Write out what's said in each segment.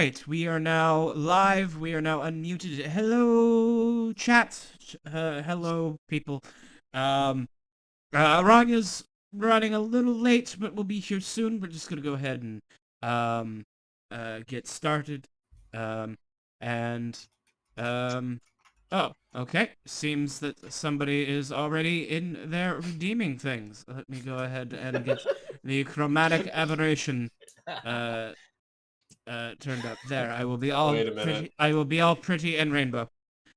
right, we are now live. We are now unmuted. Hello, chat. Hello, people. Ranya's running a little late, but we'll be here soon. We're just gonna go ahead and get started. Um, and oh, okay. Seems that somebody is already in there redeeming things. Let me go ahead and get the chromatic aberration turned up. There, I will be all Wait a minute. pretty. I will be all pretty and rainbow.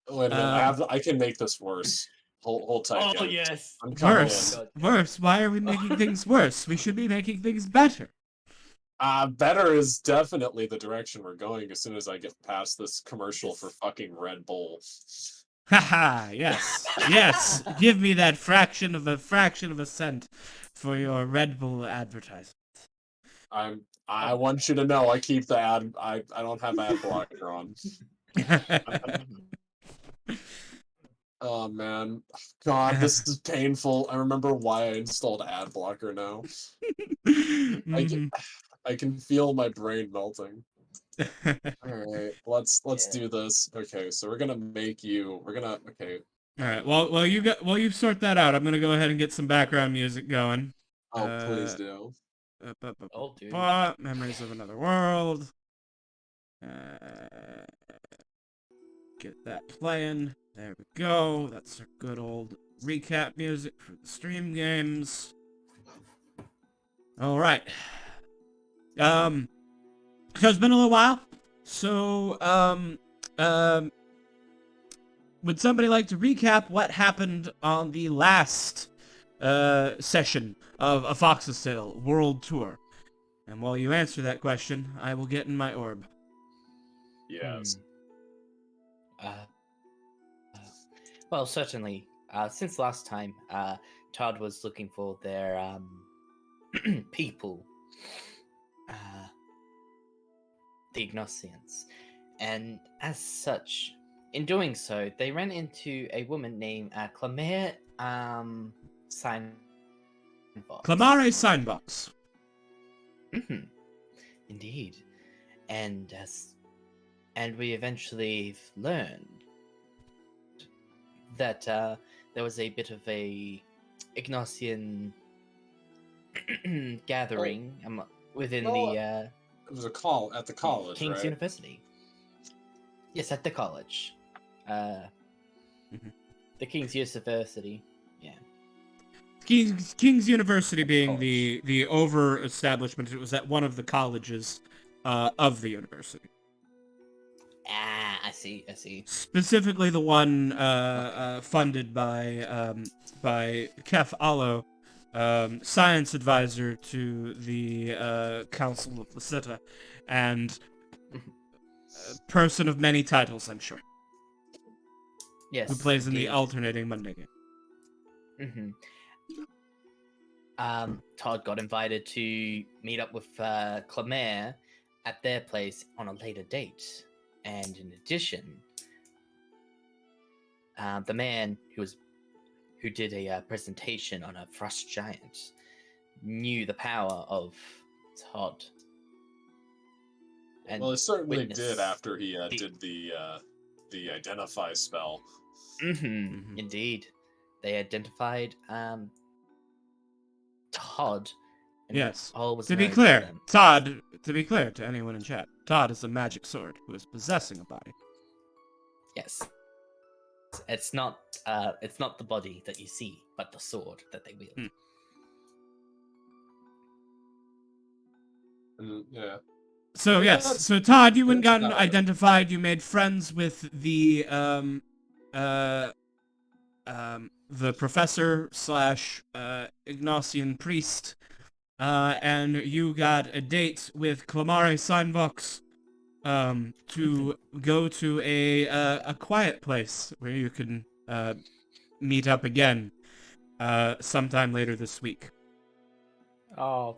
Wait a minute. I can make this worse. Hold tight, Oh guys. yes. I'm coming Worse, God. worse. Why are we making things worse? We should be making things better. Better is definitely the direction we're going as soon as I get past this commercial for fucking Red Bull. Haha, yes. Yes. Give me that fraction of a cent for your Red Bull advertisement. I want you to know I keep the ad. I don't have ad blocker on. Oh man, God, this is painful. I remember why I installed ad blocker now. I can feel my brain melting. All right, let's do this. Okay, so we're gonna make you. Okay. All right. Well, you sort that out. I'm gonna go ahead and get some background music going. Oh, please do. Oh, dude. Memories of Another World. Get that playing. There we go. That's our good old recap music for the stream games. All right. So it's been a little while. So, would somebody like to recap what happened on the last session of A Fox's Tale World Tour? And while you answer that question, I will get in my orb. Yes. Well, certainly. Since last time, Todd was looking for their people, the Ignatians, and as such, in doing so, they ran into a woman named Clamere Signbox. Clamare Signbox. Indeed, and we eventually learned that there was a bit of a Ignatian gathering within the It was at the college, King's right? University. Yes, at the college. The King's University. Yeah. King's University being College. the over establishment. It was at one of the colleges of the university. I see. Specifically, the one funded by Kef Allo, science advisor to the Council of Lasita, and person of many titles, I'm sure. Yes. Who plays in the indeed. alternating Monday game. Todd got invited to meet up with Clamere at their place on a later date. And in addition, the man who did a presentation on a frost giant knew the power of Todd. And Well, it certainly did after he did the identify spell. Indeed, they identified Todd. And yes. all was to be known clear, them. Todd. To be clear to anyone in chat, Todd is a magic sword who is possessing a body. Yes. It's not the body that you see, but the sword that they wield. Yeah. So yes, so Todd, you went and gotten identified. You made friends with the professor slash Ignatian priest, and you got a date with Clamare Signbox, to go to a quiet place where you can meet up again, sometime later this week. Oh.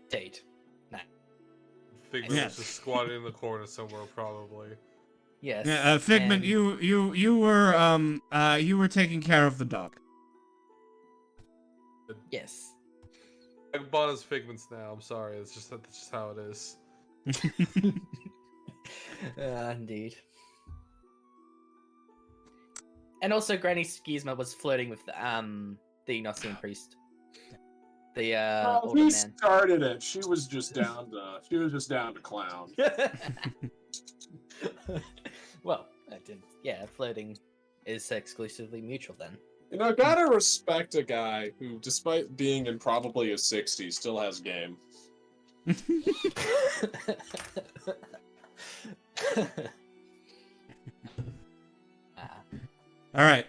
Date. Figment was just squatting in the corner somewhere, probably. Yes. Yeah, Figment, and... you were taking care of the dog. Yes. I bought his Figments now. I'm sorry. That's just how it is. Indeed. And also, Granny Schisma was flirting with the Gnostian priest. The older He man. started it. She was just down to clown. Well, I didn't. Yeah, flirting is exclusively mutual then. You know, gotta respect a guy who, despite being in probably his 60s, still has game. All right.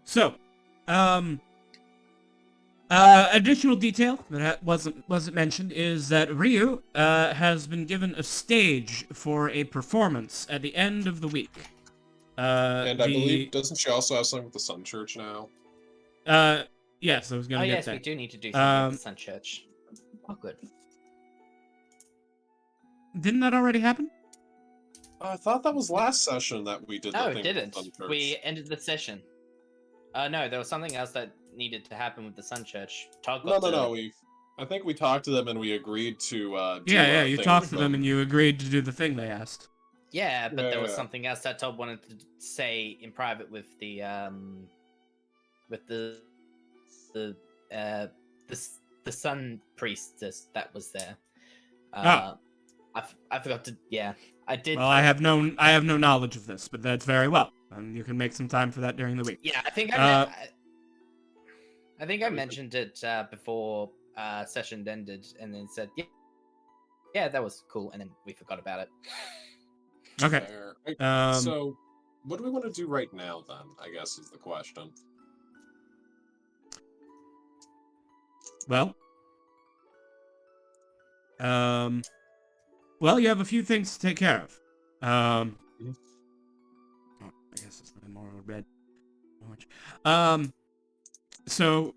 So, additional detail that wasn't mentioned is that Ryu has been given a stage for a performance at the end of the week. And I believe, doesn't she also have something with the Sun Church now? Yes, I was gonna get yes, that. we do need to do something with the Sun Church. Oh, good. Didn't that already happen? I thought that was last session that we did. No, the it thing didn't. With the Sun Church. We ended the session. No, there was something else that needed to happen with the Sun Church. Todd got No. I think we talked to them and we agreed to. Yeah. You thing talked with to them and you agreed to do the thing they asked. Yeah, but there was Yeah. something else that Todd wanted to say in private with the Sun priestess that was there. I forgot to. Yeah, I did. Well, I have no knowledge of this, but that's very well. And you can make some time for that during the week. Yeah, I think I mentioned it before session ended, and then said, yeah, that was cool, and then we forgot about it. Okay. So, what do we want to do right now, then? I guess is the question. Well, you have a few things to take care of. I guess it's not more red. So,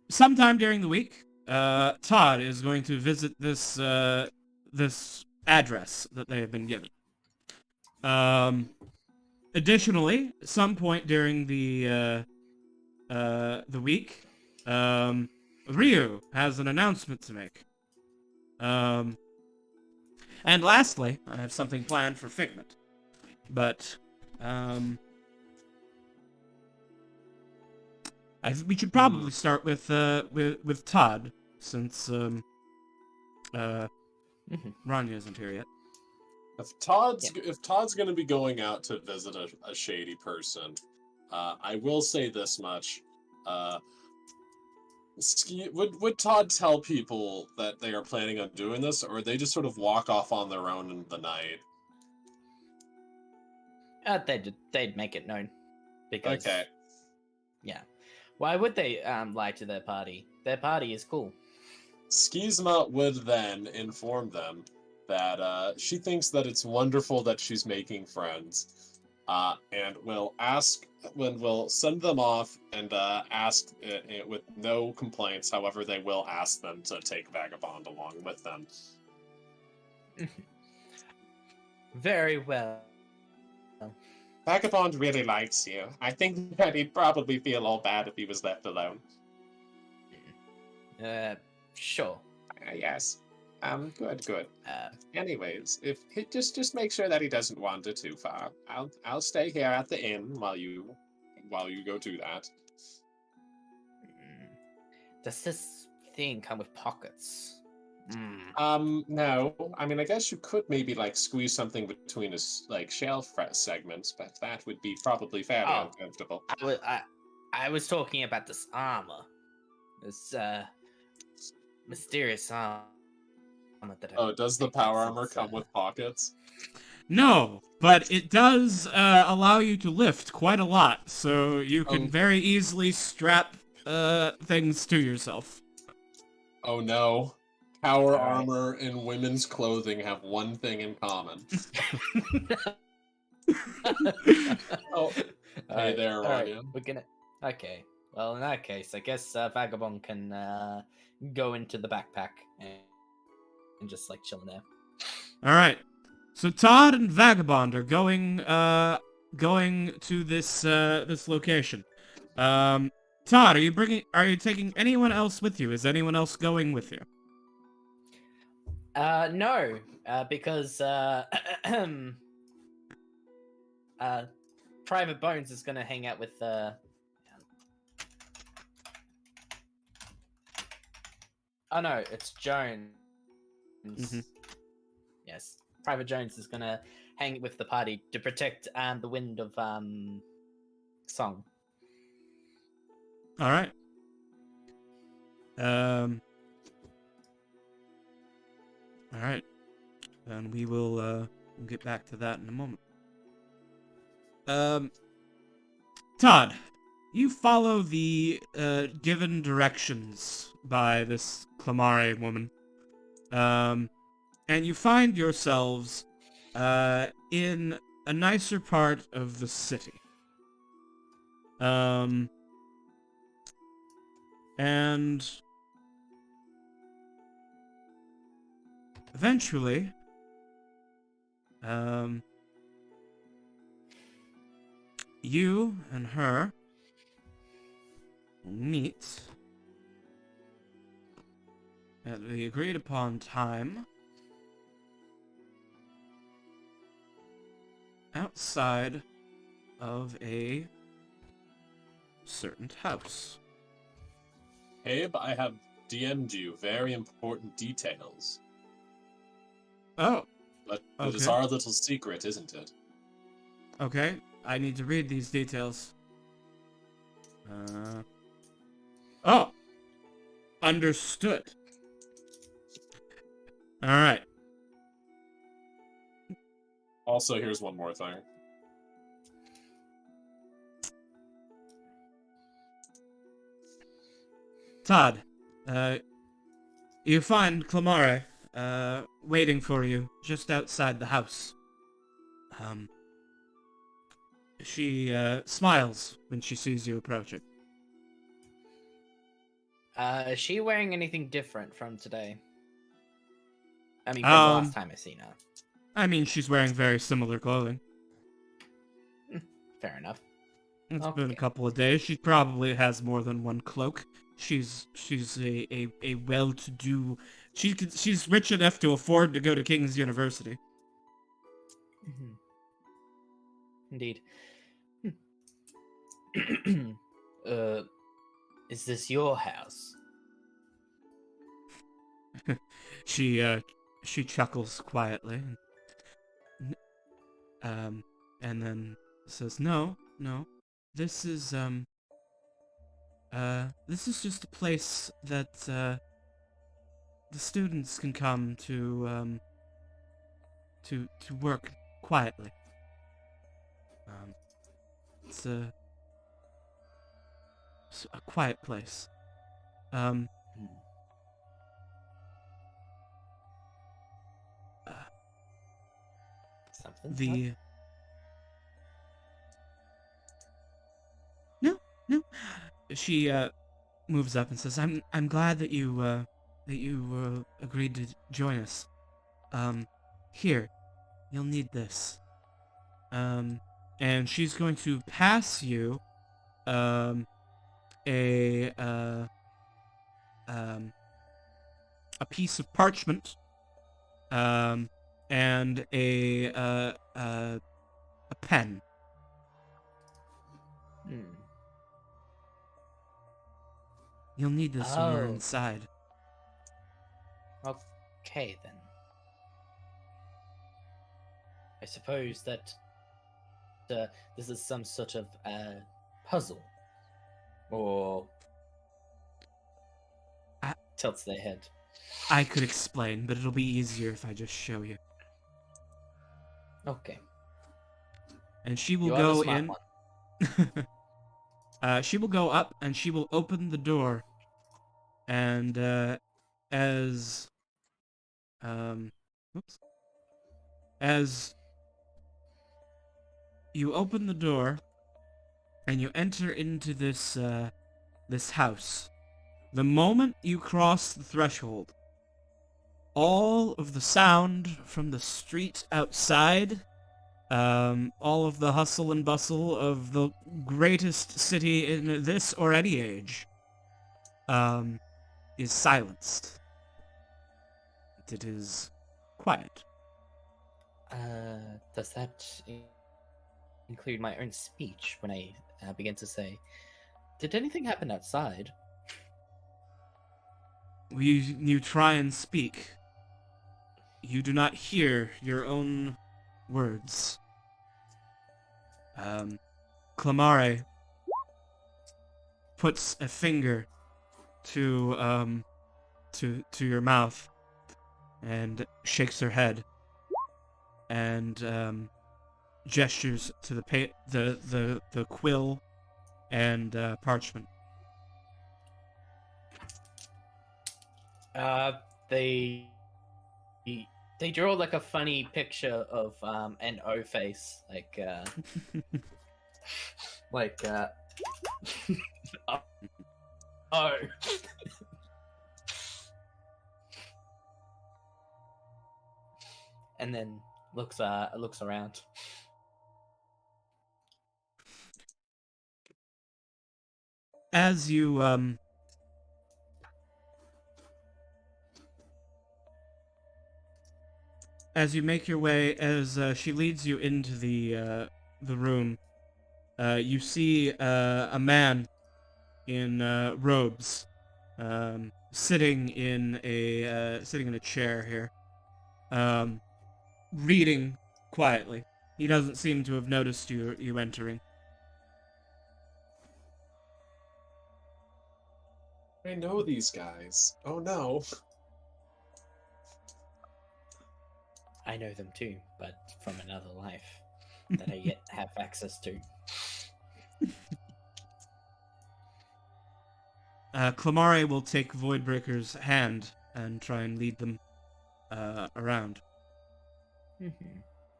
sometime during the week, Todd is going to visit this address that they have been given. Additionally, some point during the week, Ryu has an announcement to make. And lastly, I have something planned for Figment. But, we should probably start with Todd, since Rania isn't here yet. If Todd's going to be going out to visit a shady person, I will say this much: would Todd tell people that they are planning on doing this, or they just sort of walk off on their own in the night? They'd make it known, because Okay. Yeah. Why would they lie to their party? Their party is cool. Schisma would then inform them that she thinks that it's wonderful that she's making friends, and will send them off and ask with no complaints. However, they will ask them to take Vagabond along with them. Very well. Vagabond really likes you. I think that he'd probably feel all bad if he was left alone. Sure. Yes. Good. Anyways, if he just make sure that he doesn't wander too far. I'll stay here at the inn while you go do that. Does this thing come with pockets? No. I mean, I guess you could maybe squeeze something between his shelf segments, but that would be probably fairly uncomfortable. I was talking about this armor. This mysterious armor that does the power armor come with pockets? No, but it does allow you to lift quite a lot, so you can very easily strap things to yourself. Oh no. Power armor and women's clothing have one thing in common. Hey there, Ryan. We're gonna. Okay. Well, in that case, I guess Vagabond can go into the backpack and just chill in there. All right. So Todd and Vagabond are going to this location. Todd, are you taking anyone else with you? Is anyone else going with you? No, because Private Bones is gonna hang out with Oh no, it's Jones. Mhm. Yes, Private Jones is gonna hang with the party to protect the wind of Song. All right. All right. And we will we'll get back to that in a moment. Todd, you follow the given directions by this Clamare woman. And you find yourselves in a nicer part of the city. And eventually, you and her will meet at the agreed upon time outside of a certain house. Abe, I have DM'd you very important details. Oh, But okay. it is our little secret, isn't it? Okay, I need to read these details. Oh! Understood. Alright. Also, here's one more thing. Todd, you find Clamare, waiting for you just outside the house. She, smiles when she sees you approaching. Is she wearing anything different from today? I mean, from the last time I seen her. I mean, she's wearing very similar clothing. Fair enough. It's been a couple of days. She probably has more than one cloak. She's a well-to-do. She's rich enough to afford to go to King's University. Mm-hmm. Indeed. Is this your house? She chuckles quietly. And then says, No. This is just a place that, the students can come to work quietly. It's a quiet place. Something? No. She moves up and says, I'm glad that you agreed to join us. Here, you'll need this. And she's going to pass you a piece of parchment, and a pen. You'll need this when you're inside. Okay, then. I suppose that this is some sort of puzzle. Or tilts their head. I could explain, but it'll be easier if I just show you. Okay. And she will You are go the smart in. one. She will go up and she will open the door. And as you open the door and you enter into this house, the moment you cross the threshold, all of the sound from the street outside, all of the hustle and bustle of the greatest city in this or any age, is silenced. that it is quiet. Does that include my own speech when I begin to say, "Did anything happen outside?" You try and speak. You do not hear your own words. Clamare puts a finger to your mouth and shakes her head and gestures to the quill and parchment. They they draw like a funny picture of an O face, like oh. And then looks around. As you make your way, as she leads you into the room, you see a man in robes, sitting in a chair here, reading quietly. He doesn't seem to have noticed you entering. I know these guys. Oh no. I know them too, but from another life that I yet have access to. Clamare will take Voidbreaker's hand and try and lead them around.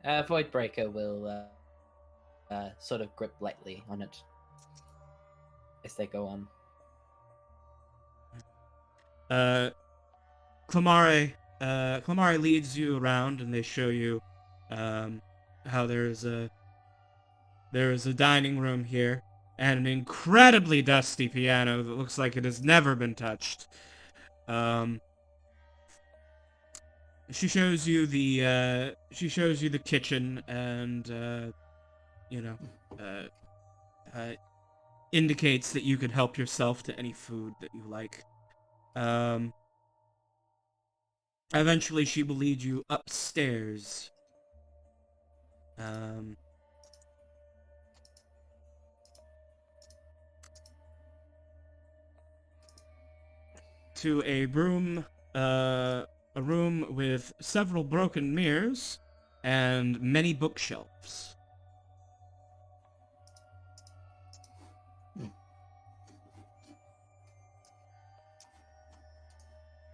Voidbreaker will sort of grip lightly on it as they go on. Clamare leads you around, and they show you how there is a dining room here and an incredibly dusty piano that looks like it has never been touched. She shows you the kitchen and indicates that you could help yourself to any food that you like. Eventually, she will lead you upstairs. To a room with several broken mirrors and many bookshelves.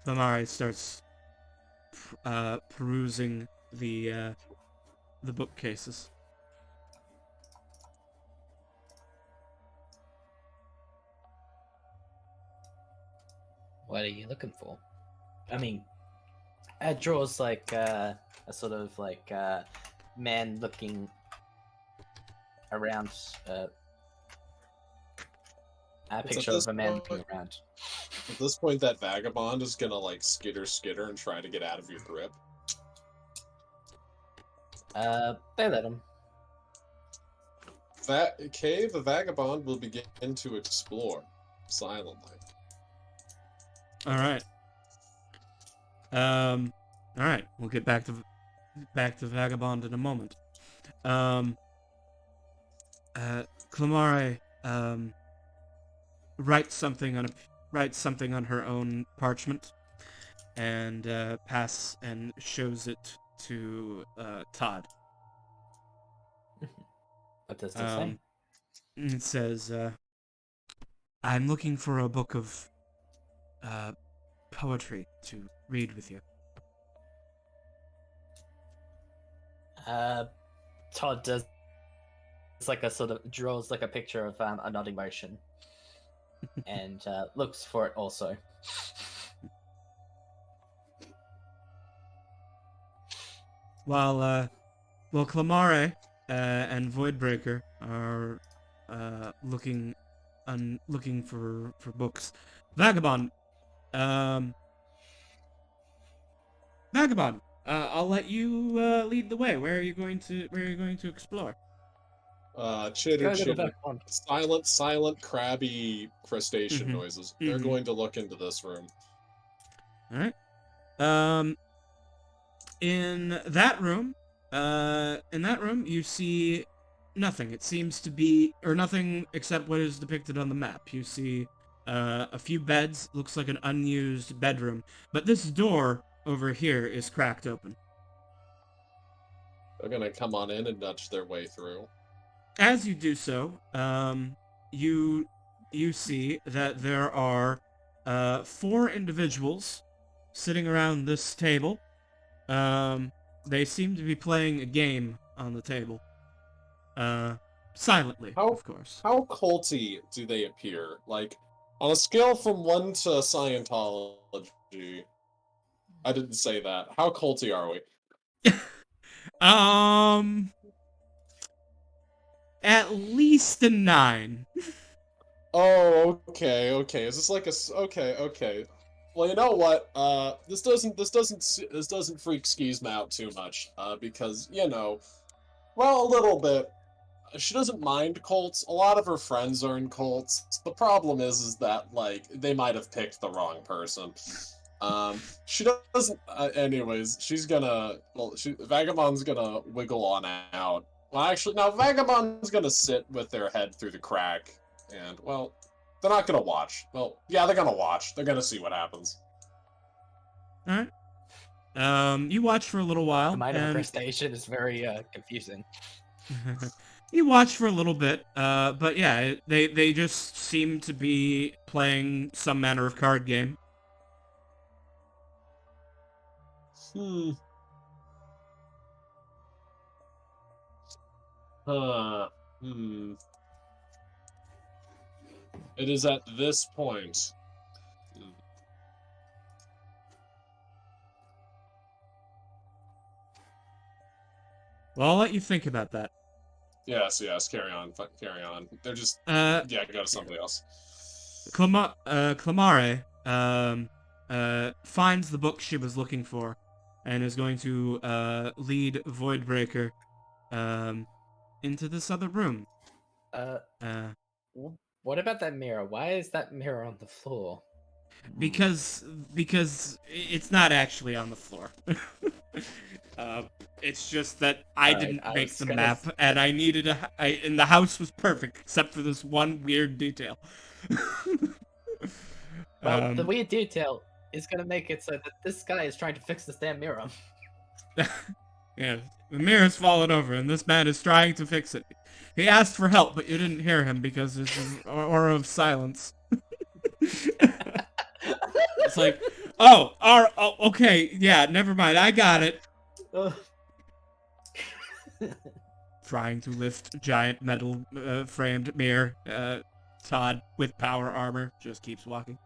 Clamare starts perusing the bookcases. What are you looking for? I mean, it draws like a sort of like man looking around. A picture of a man looking around. At this point, that vagabond is gonna like skitter and try to get out of your grip. They let him. The vagabond will begin to explore silently. All right. All right. We'll get back to Vagabond in a moment. Clamare writes something on her own parchment, and shows it to Todd. What does this say? It says, "I'm looking for a book of poetry to read with you." Todd does. It's like a sort of draws like a picture of a nodding motion, and looks for it also. While Clamare and Voidbreaker are looking for books, Vagabond Vagabond, I'll let you lead the way. Where are you going to explore? Chitter, Go to the chitter. back one. Silent, crabby crustacean Mhm. noises. They're Mhm. going to look into this room. All right. Um, in that room, you see nothing. It seems to be, or nothing except what is depicted on the map. You see a few beds. Looks like an unused bedroom, but this door over here is cracked open. They're gonna come on in and nudge their way through. As you do so, you see that there are 4 individuals sitting around this table. They seem to be playing a game on the table. Silently, How of course. how culty do they appear? Like, on a scale from 1 to Scientology, I didn't say that. How culty are we? Um, at least a 9. Oh, okay. Is this like okay. Well, you know what? This doesn't freak Skisma out too much. Because well, a little bit. She doesn't mind cults. A lot of her friends are in cults. The problem is that like they might have picked the wrong person. She doesn't. Anyways, she's gonna. Well, Vagabond's gonna wiggle on out. Well, actually, no. Vagabond's gonna sit with their head through the crack, and well, they're not gonna watch. Well, yeah, they're gonna watch. They're gonna see what happens. All right. You watch for a little while, The mind of a and crustacean is very confusing. you watch for a little bit, but yeah, they just seem to be playing some manner of card game. Hmm. Hmm. It is at this point. Well, I'll let you think about that. Yes. Carry on. Carry on. They're just. Uh, Yeah, go to somebody else. Clamare, finds the book she was looking for, and is going to, lead Voidbreaker, into this other room. Uh, Uh, what about that mirror? Why is that mirror on the floor? because it's not actually on the floor. It's just that I Alright, didn't I make was the gonna map, and I needed and the house was perfect except for this one weird detail. Well, the weird detail is gonna make it so that this guy is trying to fix this damn mirror. Yeah, the mirror's fallen over, and this man is trying to fix it. He asked for help, but you didn't hear him because it's an aura of silence. It's like, oh, okay, yeah, never mind, I got it. Trying to lift giant metal framed mirror. Todd with power armor just keeps walking.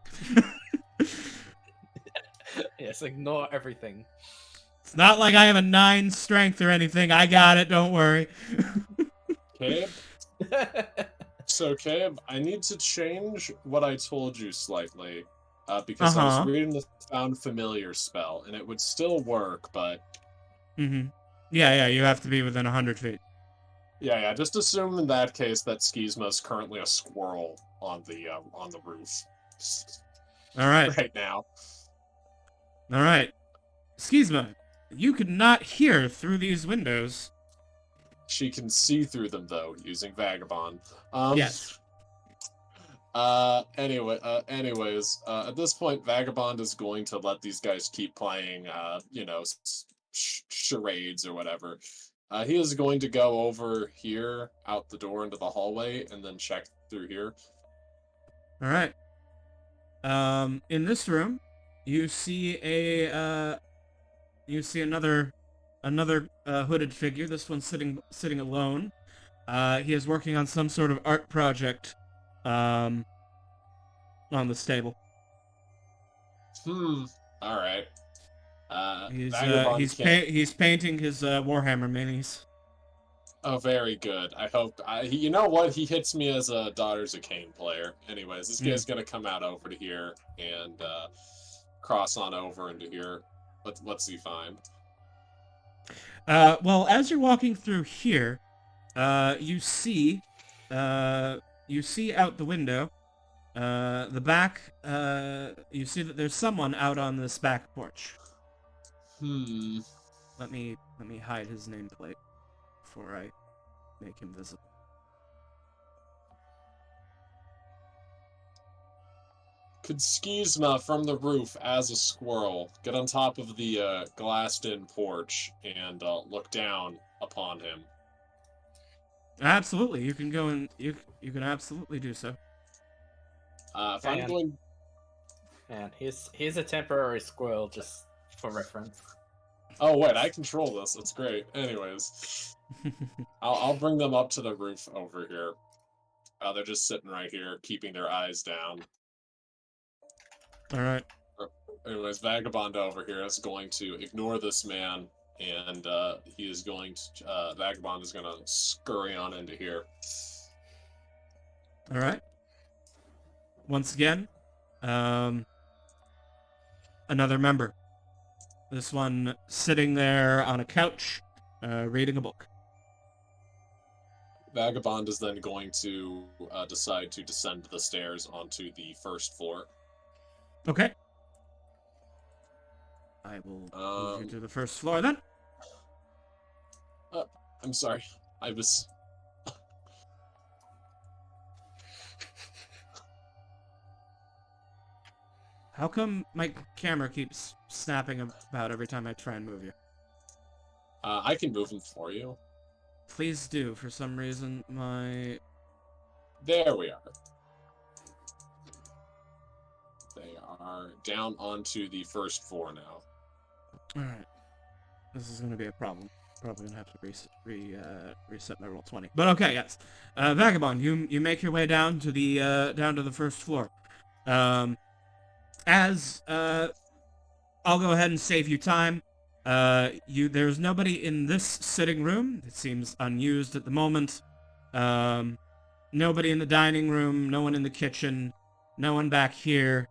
Yes, ignore everything. It's not like I have a 9 strength or anything. I got it, don't worry. Cabe? So, Cabe, I need to change what I told you slightly. Because I was reading the Found Familiar spell, and it would still work, but... Mm-hmm. Yeah, you have to be within 100 feet. Yeah, just assume in that case that Skisma is currently a squirrel on the roof. Alright. Right now. Alright. Skisma, you could not hear through these windows. She can see through them, though, using Vagabond. Yes. Anyways, at this point, Vagabond is going to let these guys keep playing, charades or whatever. He is going to go over here, out the door into the hallway, and then check through here. Alright. In this room, you see another hooded figure. This one's sitting alone. He is working on some sort of art project, on this table. All right. He's painting his Warhammer minis. Oh, very good. I hope. You know what? He hits me as a Daughters of Cain player. Anyways, this guy's gonna come out over to here and cross on over into here. What's he find? Well, as you're walking through here, you see out the window, the back, you see that there's someone out on this back porch. Let me hide his nameplate before I make him visible. Could Skizma from the roof as a squirrel get on top of the glassed-in porch and look down upon him? Absolutely, you can go and you can absolutely do so. If I'm And- going, And here's a temporary squirrel, just for reference. oh wait, I control this. That's great. Anyways, I'll bring them up to the roof over here. They're just sitting right here, keeping their eyes down. All right. Anyways, Vagabond over here is going to ignore this man, and he is going to. Vagabond is going to scurry on into here. All right. Once again, another member. This one sitting there on a couch, reading a book. Vagabond is then going to decide to descend the stairs onto the first floor. Okay. I will move you to the first floor then. I'm sorry. I was. How come my camera keeps snapping about every time I try and move you? I can move him for you. Please do. For some reason, my... There we are. They are down onto the first floor now. Alright. This is going to be a problem. Probably going to have to reset my roll 20. But okay, yes. Vagabond, you make your way down to the first floor. I'll go ahead and save you time. There's nobody in this sitting room. It seems unused at the moment. Nobody in the dining room, no one in the kitchen, no one back here.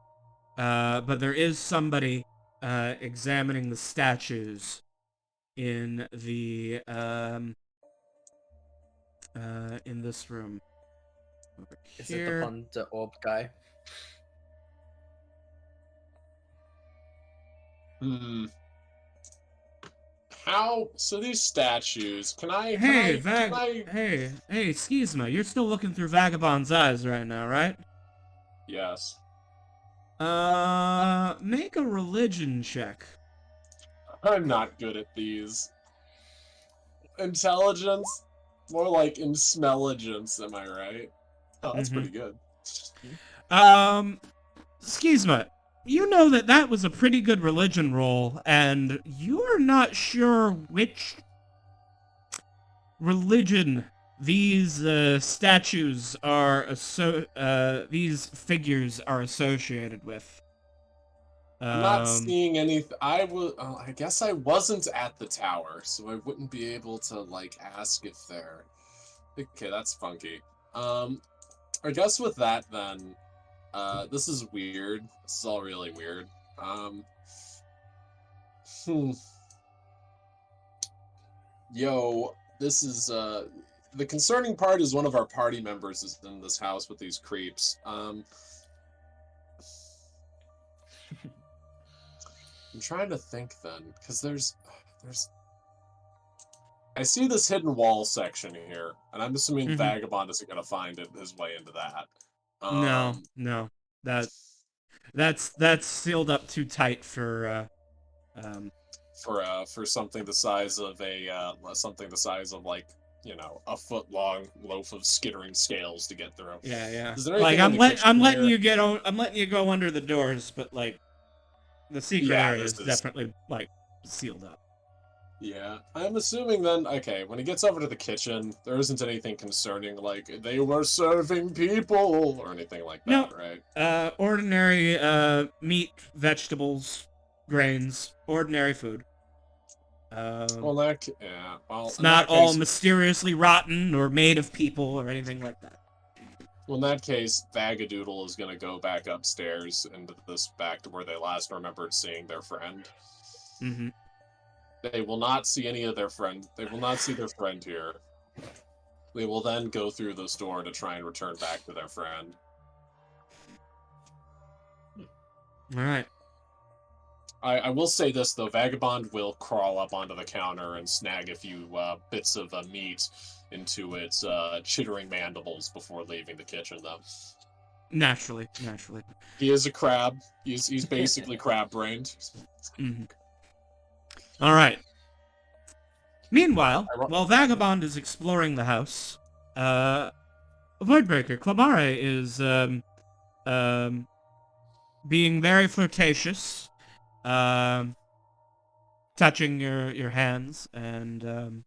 But there is somebody examining the statues in the in this room. Over Is it here. the one, the orb guy? How? So these statues, Hey, excuse me. You're still looking through Vagabond's eyes right now, right? Yes. Make a religion check. I'm not good at these. Intelligence? More like insmelligence, am I right? Oh, that's pretty good. Excuse me. You know that was a pretty good religion roll, and you're not sure which religion these statues are these figures are associated with. I'm not seeing anything. I guess I wasn't at the tower, so I wouldn't be able to like ask if they're. Okay, that's funky. I guess with that then, this is weird. This is all really weird. Yo, this is the concerning part is one of our party members is in this house with these creeps. I'm trying to think then, because there's I see this hidden wall section here, and I'm assuming Vagabond isn't gonna find his way into that. No, that's sealed up too tight for something the size of like a foot long loaf of skittering scales to get through. Yeah. Is there Like anything I'm letting you go under the doors, but like the secret area is definitely like sealed up. Yeah, I'm assuming then, okay, when he gets over to the kitchen, there isn't anything concerning, like, they were serving people, or anything like that, right? Ordinary, meat, vegetables, grains, ordinary food. It's not all mysteriously rotten or made of people or anything like that. Well, in that case, Vagadoodle is gonna go back upstairs into this back to where they last remembered seeing their friend. Mm-hmm. They will not see any of their friend. They will not see their friend here. They will then go through this door to try and return back to their friend. All right. I will say this, though. Vagabond will crawl up onto the counter and snag a few bits of meat into its chittering mandibles before leaving the kitchen, though. Naturally. He is a crab. He's basically crab-brained. Mm-hmm. All right. Meanwhile, while Vagabond is exploring the house, Voidbreaker, Clamare is being very flirtatious, touching your hands and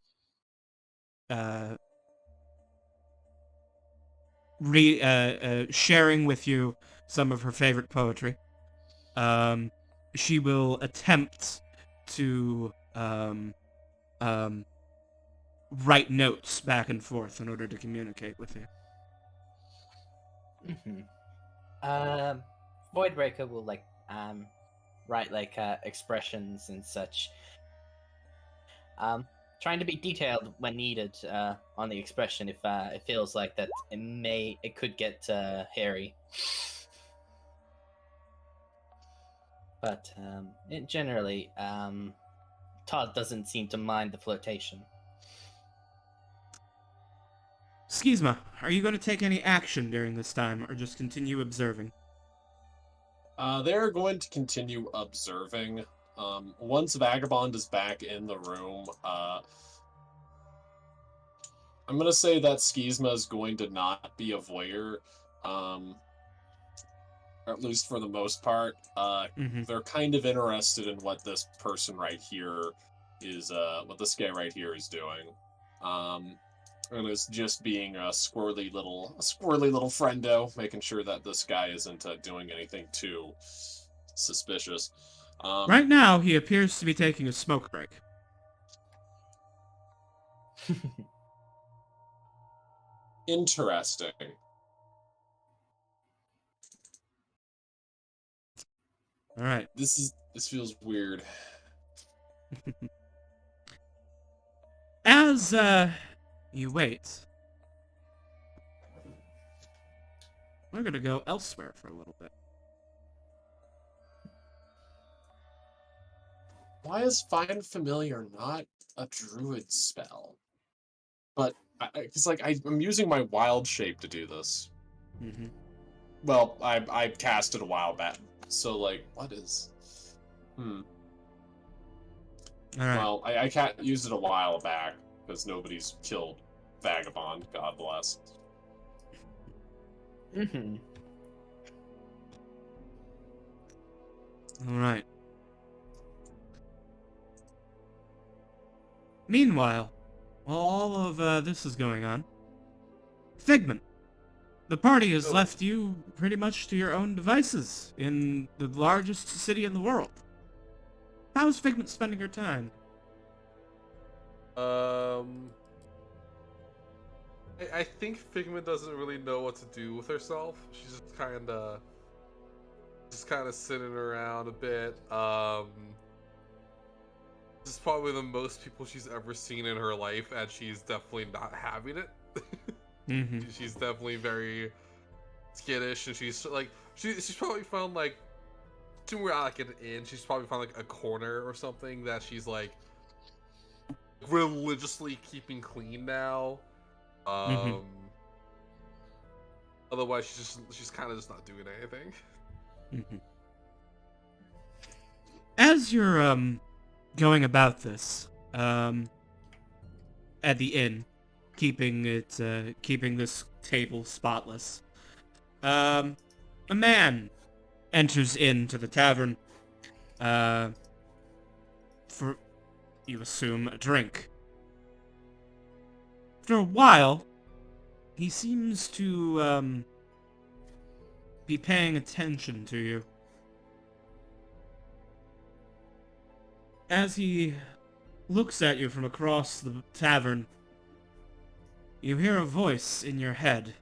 sharing with you some of her favorite poetry. She will attempt to write notes back and forth in order to communicate with you. Voidbreaker will write expressions and such. Trying to be detailed when needed on the expression if it feels like that it could get hairy. But generally, Todd doesn't seem to mind the flirtation. Schizma, are you going to take any action during this time, or just continue observing? They're going to continue observing. Once Vagabond is back in the room, I'm going to say that Schizma is going to not be a voyeur, or at least for the most part. They're kind of interested in what this person right here is, what this guy right here is doing. And it's just being a squirrely little friendo, making sure that this guy isn't doing anything too suspicious. Right now, he appears to be taking a smoke break. Interesting. All right. This feels weird. As you wait, we're gonna go elsewhere for a little bit. Why is Find Familiar not a druid spell? But it's like I'm using my wild shape to do this. Mm-hmm. Well, I cast it a while back, so like, what is? All right. Well, I can't use it a while back because nobody's killed Vagabond. God bless. All right. Meanwhile, while all of this is going on, Figment, the party has left you pretty much to your own devices in the largest city in the world. How is Figment spending her time? I think Figment doesn't really know what to do with herself. She's just kind of sitting around a bit. This is probably the most people she's ever seen in her life, and she's definitely not having it. She's definitely very skittish, and she's probably found like somewhere like an inn. She's probably found like a corner or something that she's like religiously keeping clean now. Otherwise, she's kind of just not doing anything. As you're going about this at the inn, keeping this table spotless, a man enters into the tavern for, you assume, a drink. After a while, he seems to be paying attention to you. As he looks at you from across the tavern, you hear a voice in your head.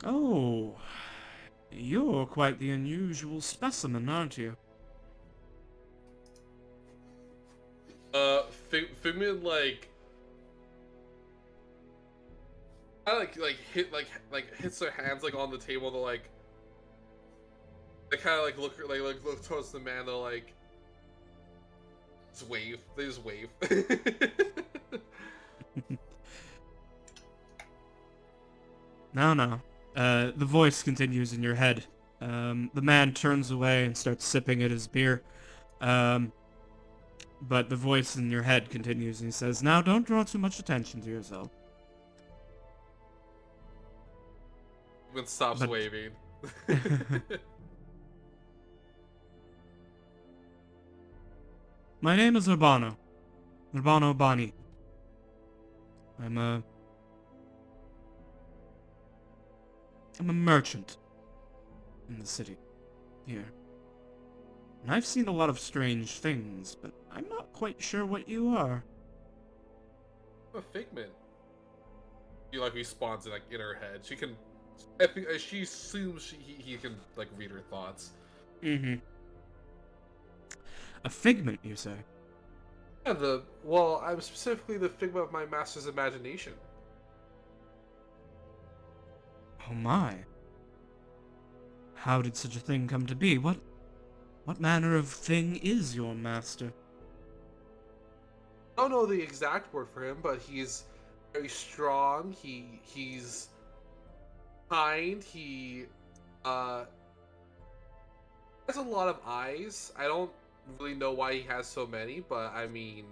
Oh, you're quite the unusual specimen, aren't you? Figment I hits their hands like on the table. They're like, they kind of look towards the man. They're like, just wave. They just wave. No. The voice continues in your head. The man turns away and starts sipping at his beer. But the voice in your head continues and he says, "Now don't draw too much attention to yourself." Figment stops But- waving. My name is Urbano. Urbano Bani. I'm a merchant in the city here. And I've seen a lot of strange things, but I'm not quite sure what you are. A Figment. He responds in her head. She can. I think she assumes he can read her thoughts. Mm-hmm. A figment, you say? And I'm specifically the figment of my master's imagination. Oh my. How did such a thing come to be? What manner of thing is your master? I don't know the exact word for him, but he's very strong. He's kind. He has a lot of eyes. I don't really know why he has so many, but I mean,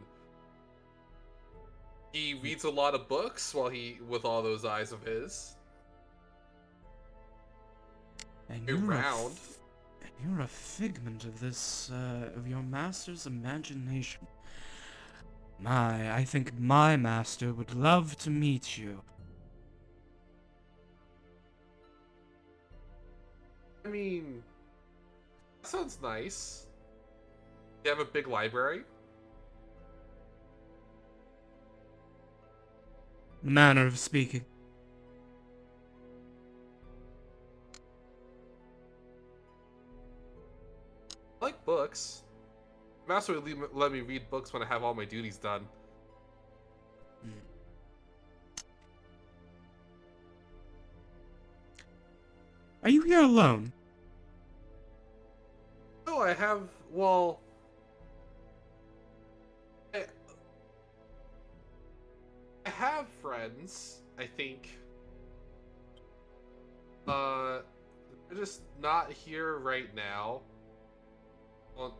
he reads a lot of books with all those eyes of his. And You're you're round. You're a figment of this, of your master's imagination. I think my master would love to meet you. I mean, that sounds nice. You have a big library? Manner of speaking. I like books. Master would let me read books when I have all my duties done. Are you here alone? Oh, I have, I have friends, I think. They're just not here right now. Well,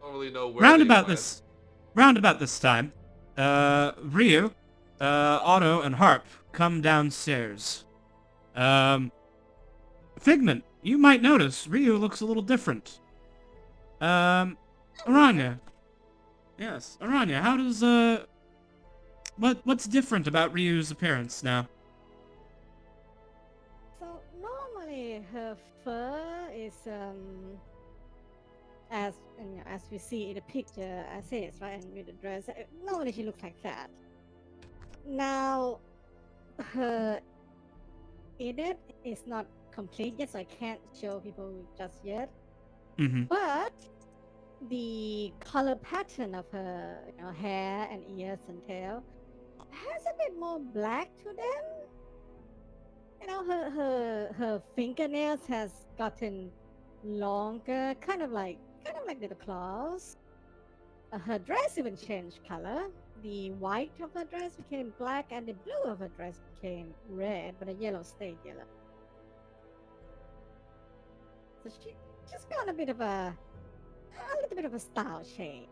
I don't really know where Round they about went. this time, Ryu, Otto, and Harp come downstairs. Figment, you might notice Ryu looks a little different. Aranya. Yes, Aranya, how does, what's different about Ryu's appearance now? So normally her fur is as we see in the picture as is, right, and with the dress. Normally she looks like that. Now her edit is not complete yet, so I can't show people just yet. Mm-hmm. But the color pattern of her hair and ears and tail has a bit more black to them. Her fingernails has gotten longer, kind of like little claws. Her dress even changed color. The white of her dress became black, and the blue of her dress became red, but the yellow stayed yellow. So she just got a little bit of a style change.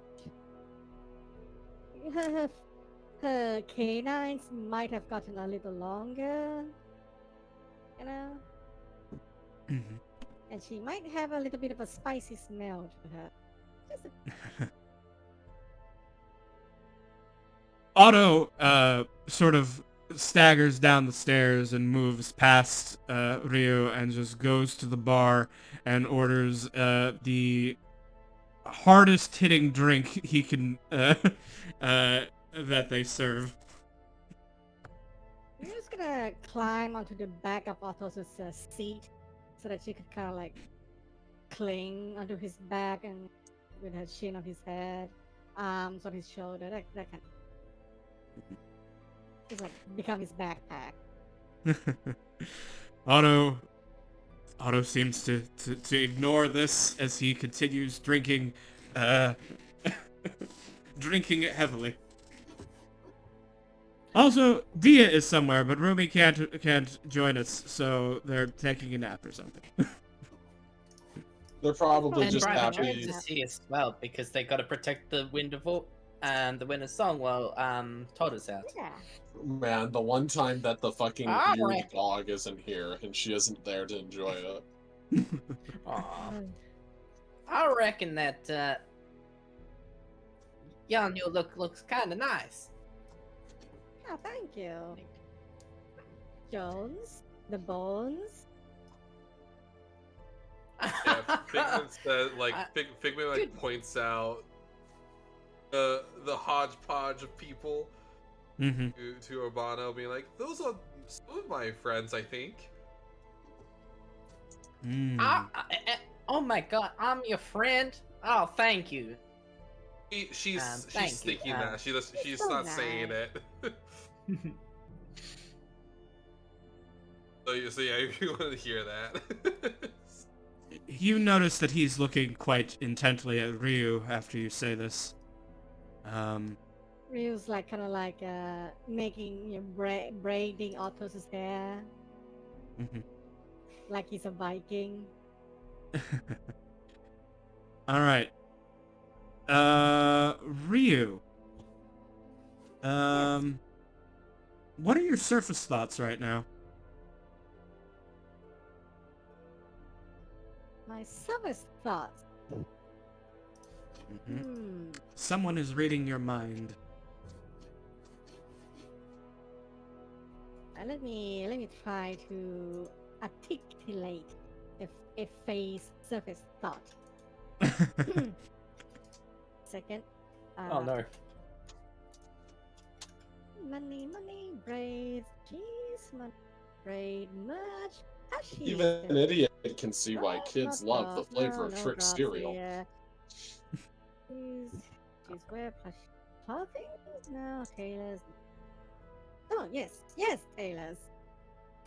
Her canines might have gotten a little longer, Mm-hmm. and she might have a little bit of a spicy smell to her. Just Otto, sort of staggers down the stairs and moves past, Ryu and just goes to the bar and orders, the hardest hitting drink he can, that they serve. You're just gonna climb onto the back of Otto's seat so that she could kind of like cling onto his back and with her chin on his head, arms on his shoulder, that kind of. It's like become his backpack. Otto seems to ignore this as he continues drinking, drinking it heavily. Also, Dia is somewhere, but Rumi can't join us, so they're taking a nap or something. They're probably And And just Brian Brian happy. Jones is here as well because they got to protect the Winterval and the Winter Song while Todd is out. Yeah. Man, the one time that the fucking Ah, weird right. dog isn't here and she isn't there to enjoy it. Aw. Mm. I reckon that young you looks kind of nice. Yeah, thank you. Jones, the bones. Yeah, Figment said, like, I- Figment like Good. points out the hodgepodge of people Mm-hmm. to Urbano, being like, those are some of my friends, I think. Oh my god, I'm your friend. Oh, thank you. She's thank you, thinking that. She's so not saying it. So yeah, if you want to hear that. You notice that he's looking quite intently at Ryu after you say this. Ryu's like kind of like making braiding Otto's hair Mhm. like he's a Viking. All right. Ryu. What are your surface thoughts right now? My summer's thoughts. Mhm. Someone is reading your mind. Let me try to articulate a face surface thought. Second. Oh no. Money, braids, cheese, money, braid, much. Even an idiot can see why kids love the flavor of no Trick drops cereal. here. She's wear plush clothing? No, tailors. Oh, yes, tailors.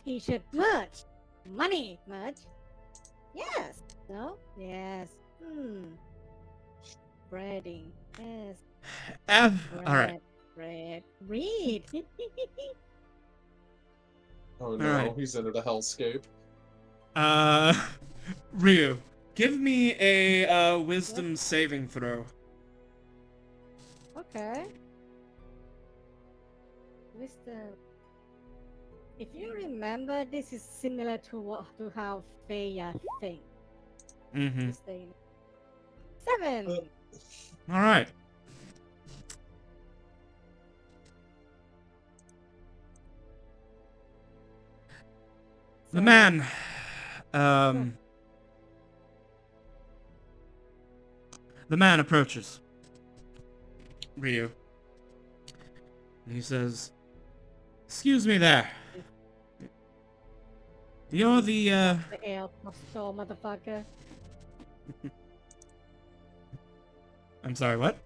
T-shirt merch. Money merch. Yes. No? Yes. Breading. Yes. All right. Bread. Read. Oh no, Alright. he's into the hellscape. Ryu, give me a wisdom saving throw. Okay. Wisdom. If you remember, this is similar to how Feya thinks. Mm-hmm. This thing. 7. All right. The man, the man approaches Ryu. And he says, "Excuse me there. You're the, The ale store, motherfucker. I'm sorry, what?"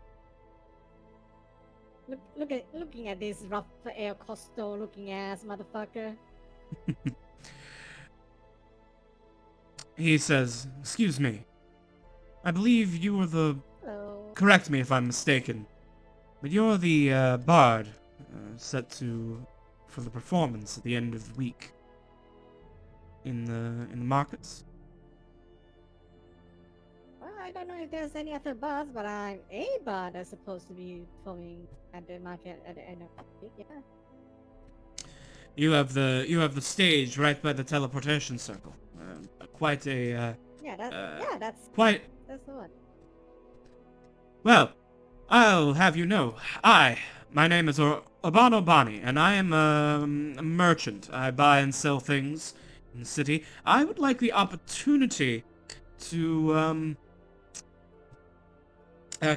Looking at this Raphael Costo looking ass motherfucker. He says, "Excuse me. I believe you were the... Hello. Correct me if I'm mistaken. But you're the, bard, set for the performance at the end of the week. In the markets?" Well, I don't know if there's any other bars, but I'm a bar that's supposed to be performing at the market at the end of the week. Yeah. You have the stage right by the teleportation circle. Quite a, That's quite... the one. Well, I'll have you know, my name is Urbano Bani, and I am a merchant. I buy and sell things in the city. I would like the opportunity to,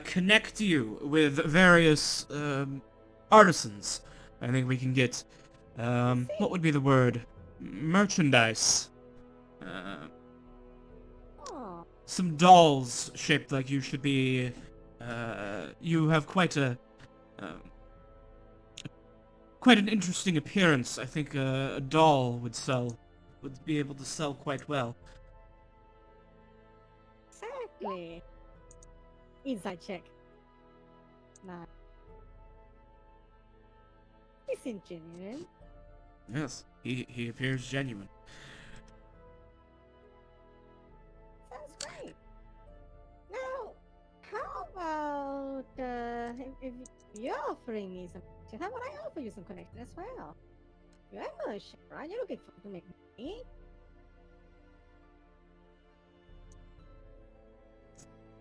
connect you with various, artisans. I think we can get, what would be the word? Merchandise. Oh, Some dolls shaped like you should be, you have quite a quite an interesting appearance. I think a doll would be able to sell quite well. Exactly. Inside check. Nah. He seems genuine. Yes, he appears genuine. Sounds great. Now, how about if you're offering me some connection, how about I offer you some connection as well? You're a merchant, right? You're looking to make money.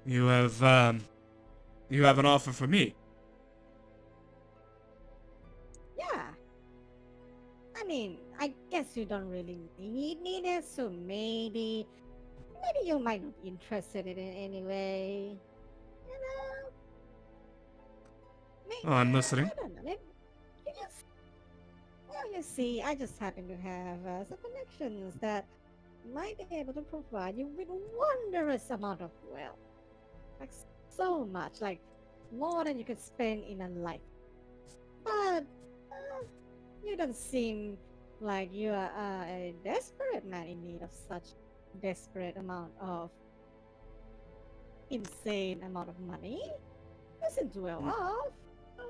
You have an offer for me. Yeah. I mean, I guess you don't really need it, so maybe you might not be interested in it anyway. You know? Maybe, Oh, I'm listening. I don't know. Maybe you just, well, you see, I just happen to have some connections that might be able to provide you with wondrous amount of wealth. Like so much, like more than you could spend in a life. But you don't seem like you are a desperate man in need of such desperate amount of insane amount of money. You seem well off. So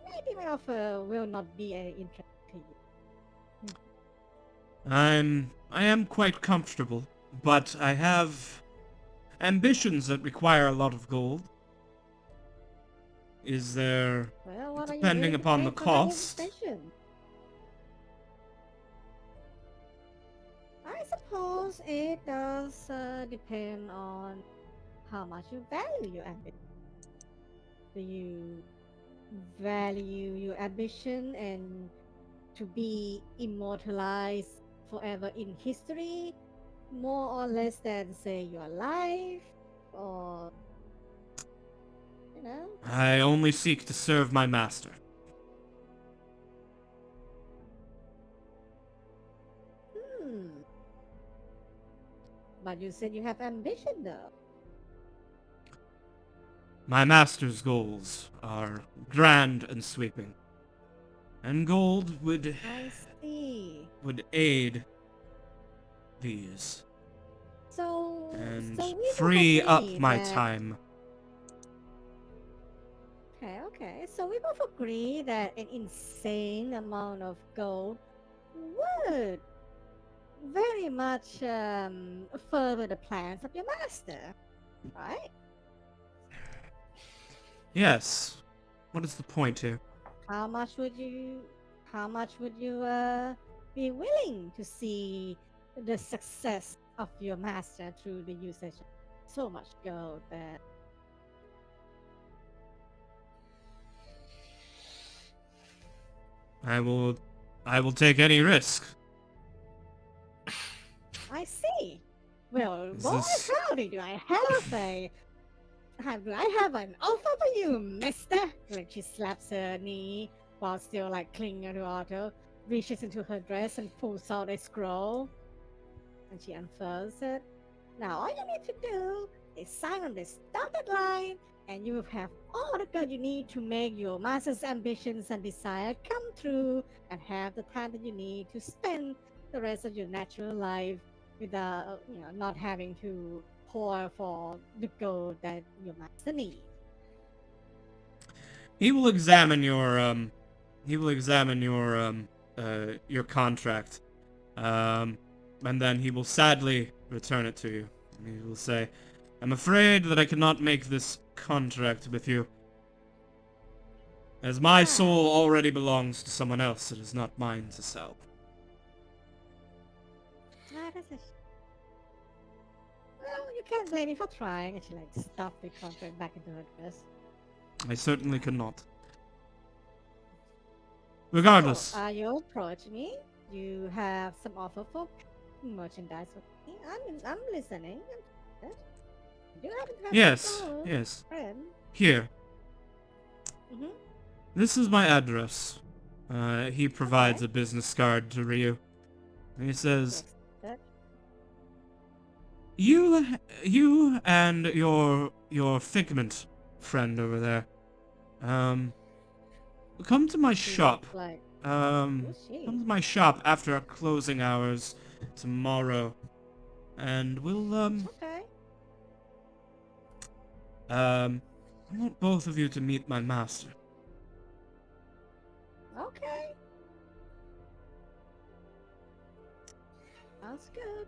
maybe my offer will not be a interest to you. I am quite comfortable, but I have ambitions that require a lot of gold. Is there, Well, what are you depending willing to upon pay the for that cost? invitation? I suppose it does depend on how much you value your ambition. Do you value your ambition and to be immortalized forever in history more or less than, say, your life? Or, you know? I only seek to serve my master. Hmm. But you said you have ambition, though. My master's goals are grand and sweeping, and gold I see. would aid these So, and so we both free up agree my that time. Okay. So we both agree that an insane amount of gold would very much further the plans of your master, right? Yes. What is the point here? How much would you be willing to see the success of your master through the usage of so much gold that I will take any risk. I see. Well, Is boy, this- howdy, do I have an offer for you, mister? Like she slaps her knee while still like clinging to Otto, reaches into her dress and pulls out a scroll, and she unfurls it. Now all you need to do is sign on this dotted line, and you have all the gold you need to make your master's ambitions and desire come true, and have the time that you need to spend the rest of your natural life without, not having to pour for the gold that your master needs. He will examine your contract, and then he will sadly return it to you. He will say, "I'm afraid that I cannot make this contract with you. As my soul already belongs to someone else, it is not mine to sell." That's a well, you can't blame me for trying, and she like stuffed the contract back into her dress. I certainly cannot. Regardless, So, you approach me. You have some offer for merchandise for me. I'm listening. You happen to have yes, some gold, yes. friend. Here, Mm-hmm. this is my address. He provides Okay. a business card to Ryu. And he says, You and your figment friend over there, come to my shop. Like Who's she? come to my shop after closing hours tomorrow, and we'll Okay. I want both of you to meet my master. Okay. Sounds good.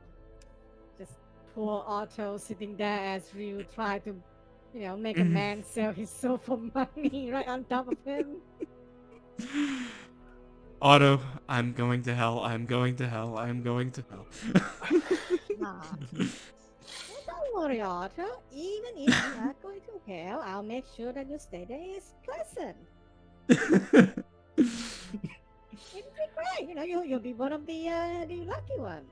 Just poor Otto sitting there as Ryu try to, make a Mhm. man sell his soul for money right on top of him. Otto, I'm going to hell. I'm going to hell. I'm going to hell. Ah. Well, don't worry, Otto. Even if you are going to hell, I'll make sure that your stay there is pleasant. It'll be great. You'll be one of the lucky one.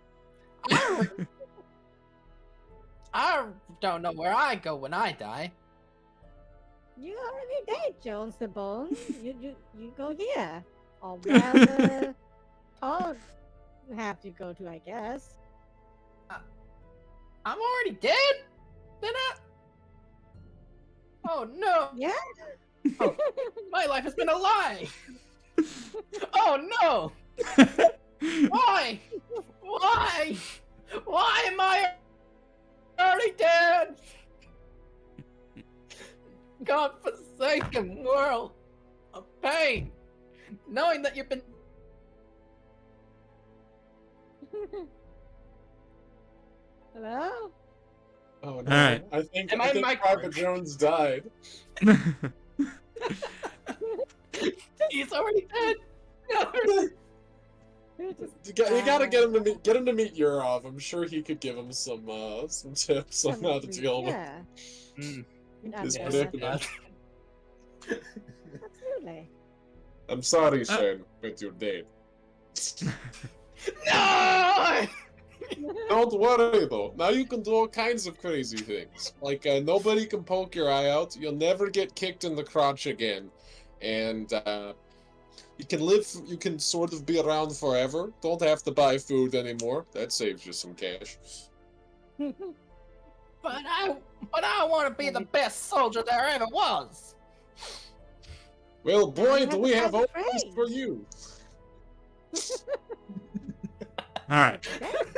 I don't know where I go when I die. You already dead, Jones the Bone. You go here, or where the Todd have to go to, I guess. I'm already dead? Then Oh no! Yeah. Oh, my life has been a lie! Oh no! Why? Why? Why am I already dead? God-forsaken world of pain. Knowing that you've been Hello. Oh no! Alright. I think Am I in my Papa corner? Jones died. He's already dead. You gotta get him to meet Yurov. I'm sure he could give him some tips on how to deal with Yeah. Mm. his Yeah, predicament. absolutely. I'm sorry, Shane, but you're dead. No! Don't worry though. Now you can do all kinds of crazy things. Like nobody can poke your eye out. You'll never get kicked in the crotch again, and you can live. You can sort of be around forever. Don't have to buy food anymore. That saves you some cash. But I want to be the best soldier there ever was. Well, boy, do we have to hope pray. for you. Alright.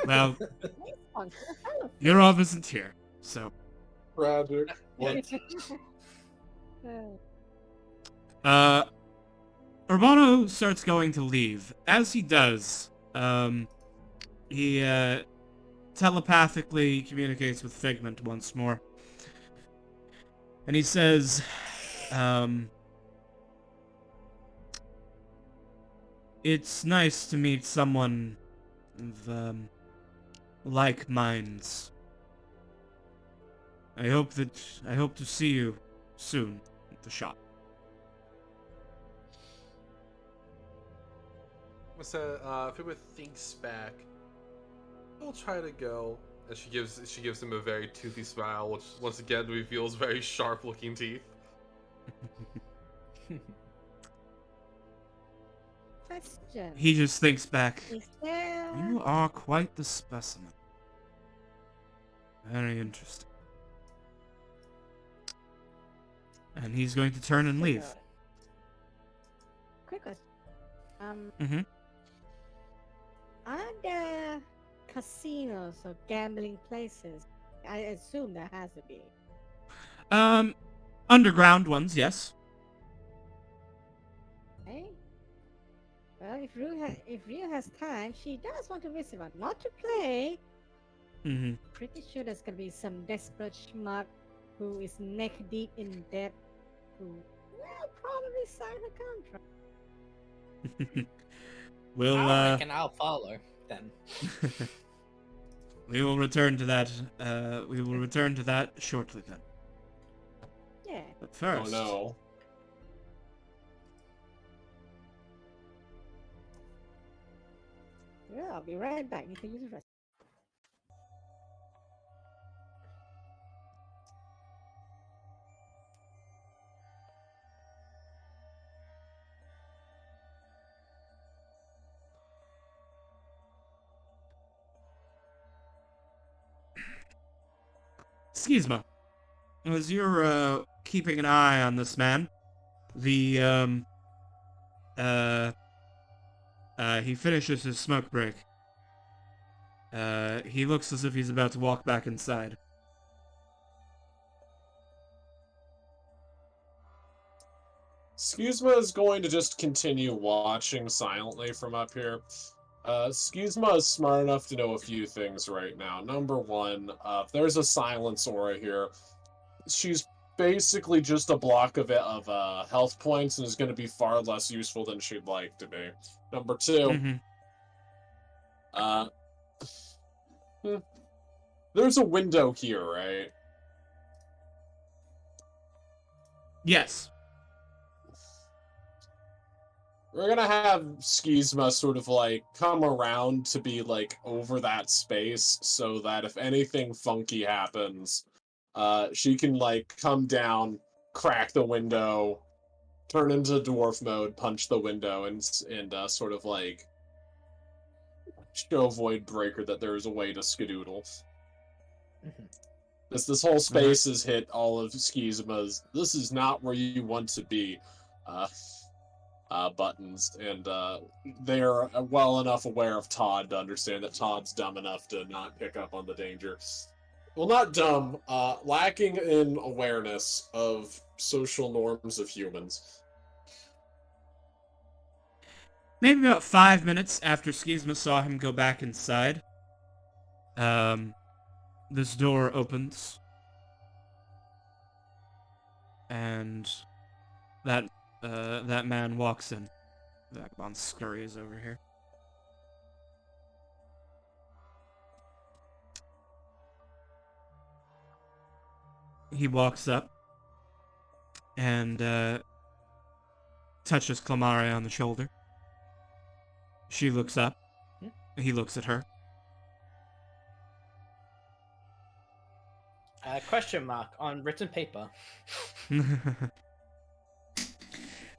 Well, Response to the fellow. Yurov isn't here, so Tragic. What? Urbano starts going to leave. As he does, he telepathically communicates with Figment once more. And he says, it's nice to meet someone of, like minds. I hope to see you soon at the shop. Figment thinks back. We'll try to go. And she gives him a very toothy smile, which once again reveals very sharp-looking teeth. Question. He just thinks back. Is there... You are quite the specimen. Very interesting. And he's going to turn and leave. Quick question. Mm-hmm. Are there casinos or gambling places? I assume there has to be. Underground ones, yes. Okay. Well, if Ryu has time, she does want to visit one. Not to play. Mm-hmm. Pretty sure there's gonna be some desperate schmuck who is neck deep in debt who will probably sign a contract. We'll, I reckon I'll follow then. we will return to that, shortly then. Yeah. But Oh first... no. Yeah, I'll be right back. You can use the rest. Excuse me. As you're, keeping an eye on this man, the, He finishes his smoke break. He looks as if he's about to walk back inside. Skuzma is going to just continue watching silently from up here. Skuzma is smart enough to know a few things right now. Number one, there's a silence aura here. She's basically just a block of health points and is going to be far less useful than she'd like to be. Number two, there's a window here, right? Yes. We're gonna have Skizma sort of like come around to be like over that space so that if anything funky happens, she can like come down, crack the window, turn into dwarf mode, punch the window, and sort of like show Void Breaker that there is a way to skedoodle. This whole space has hit all of Skizma's. This is not where you want to be. Buttons, and they're well enough aware of Todd to understand that Todd's dumb enough to not pick up on the danger. Well, not dumb, lacking in awareness of social norms of humans. Maybe about 5 minutes after Skizma saw him go back inside, this door opens, and that man walks in. Vagabond scurries over here. He walks up and touches Clamare on the shoulder. She looks up. He looks at her. Question mark on written paper.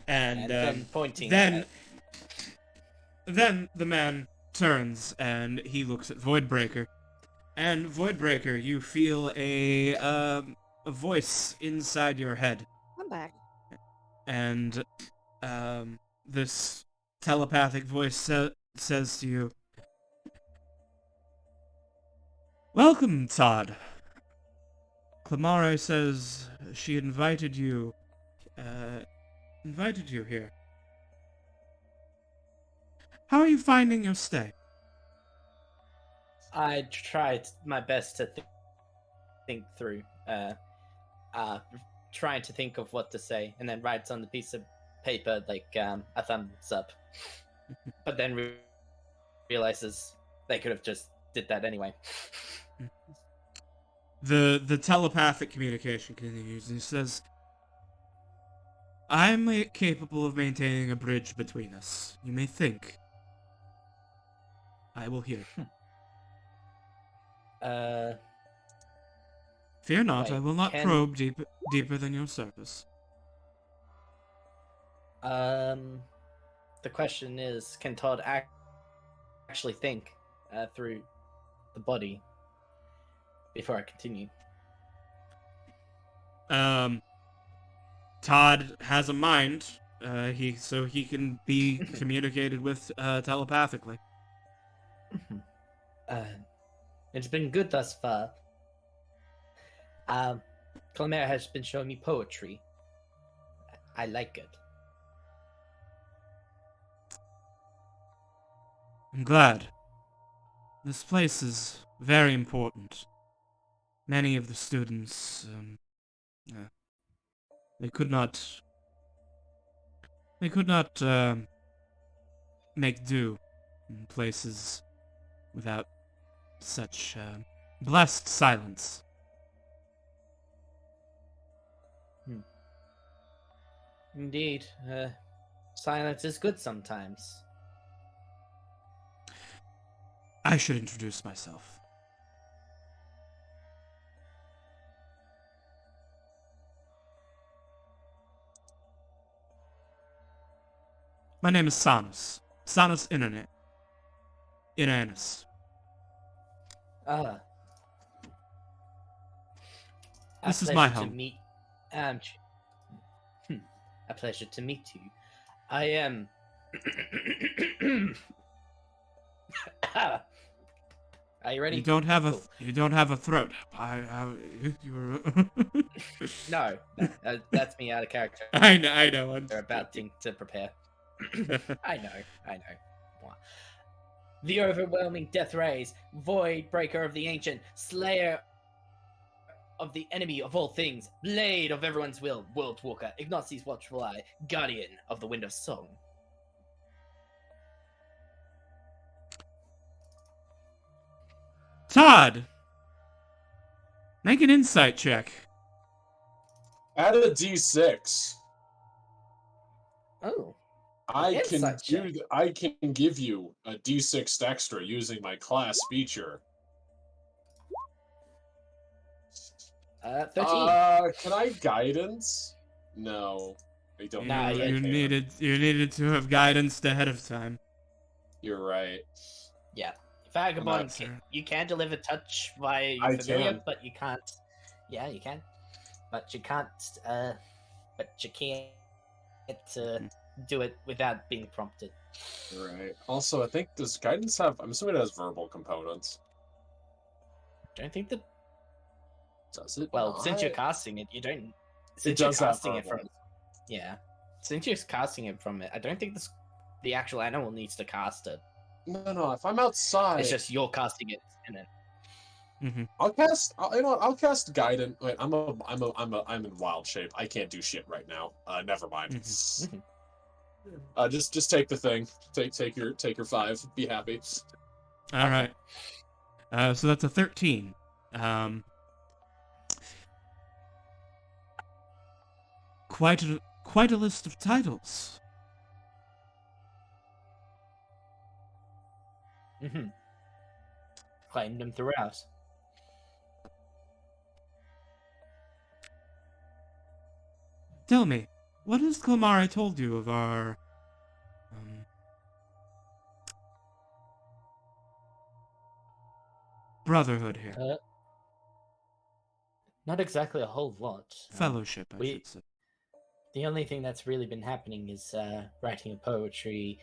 And then pointing. Then the man turns and he looks at Voidbreaker. And Voidbreaker, you feel a voice inside your head. I'm back. And this telepathic voice says to you, "Welcome, Todd. Clamare says she invited you here. How are you finding your stay?" I tried my best to think through, trying to think of what to say, and then writes on the piece of paper like a thumbs up, but then realizes they could have just did that anyway. The telepathic communication continues, and he says, "I'm capable of maintaining a bridge between us. You may think. I will hear." Fear not, I will not probe deeper than your surface. The question is, can Todd actually think through the body before I continue? Todd has a mind, so he can be communicated with telepathically. It's been good thus far. Clamare has been showing me poetry. I like it. I'm glad. This place is very important. Many of the students, they could not make do in places without such blessed silence. Indeed, silence is good sometimes. I should introduce myself. My name is Sanus. Sanus Inanus. This is my home. A pleasure to meet you. I am Are you ready? You don't have a Cool. you don't have a throat. You're. No, that's me out of character. I know. They're about to prepare. I know. Mwah. The overwhelming death rays, void breaker of the ancient, slayer of the enemy of all things, blade of everyone's will, world walker, Ignatius watchful eye, guardian of the wind of song. Todd, make an insight check. Add a d6. Oh, I insight check. I can give you a d6 extra using my class feature. 13. Can I guidance? No, I don't. Nah, you, yeah, you fair. needed to have guidance ahead of time. You're right. Yeah, Vagabond, sure. you can deliver touch via I your familiar, can. but you can't. Yeah, you can, but you can't. But you can't do it without being prompted. Right. Also, I think does guidance have? I'm assuming it has verbal components. Don't think that. Does it? Well, since you're not? casting it, you don't. It Since you're does have casting it verbal. from. Yeah, since you're casting it from it, I don't think the actual animal needs to cast it. No. If I'm outside, It's just you're casting it, and then I'll cast. You know what? I'll cast guidance. Wait, I'm in wild shape. I can't do shit right now. Never mind. Just take the thing. Take your 5. Be happy. All right. So that's a 13. Quite a list of titles. claim them throughout. Tell me, what has Clamare told you of our brotherhood here? Not exactly a whole lot. Fellowship, I should say. The only thing that's really been happening is writing of poetry,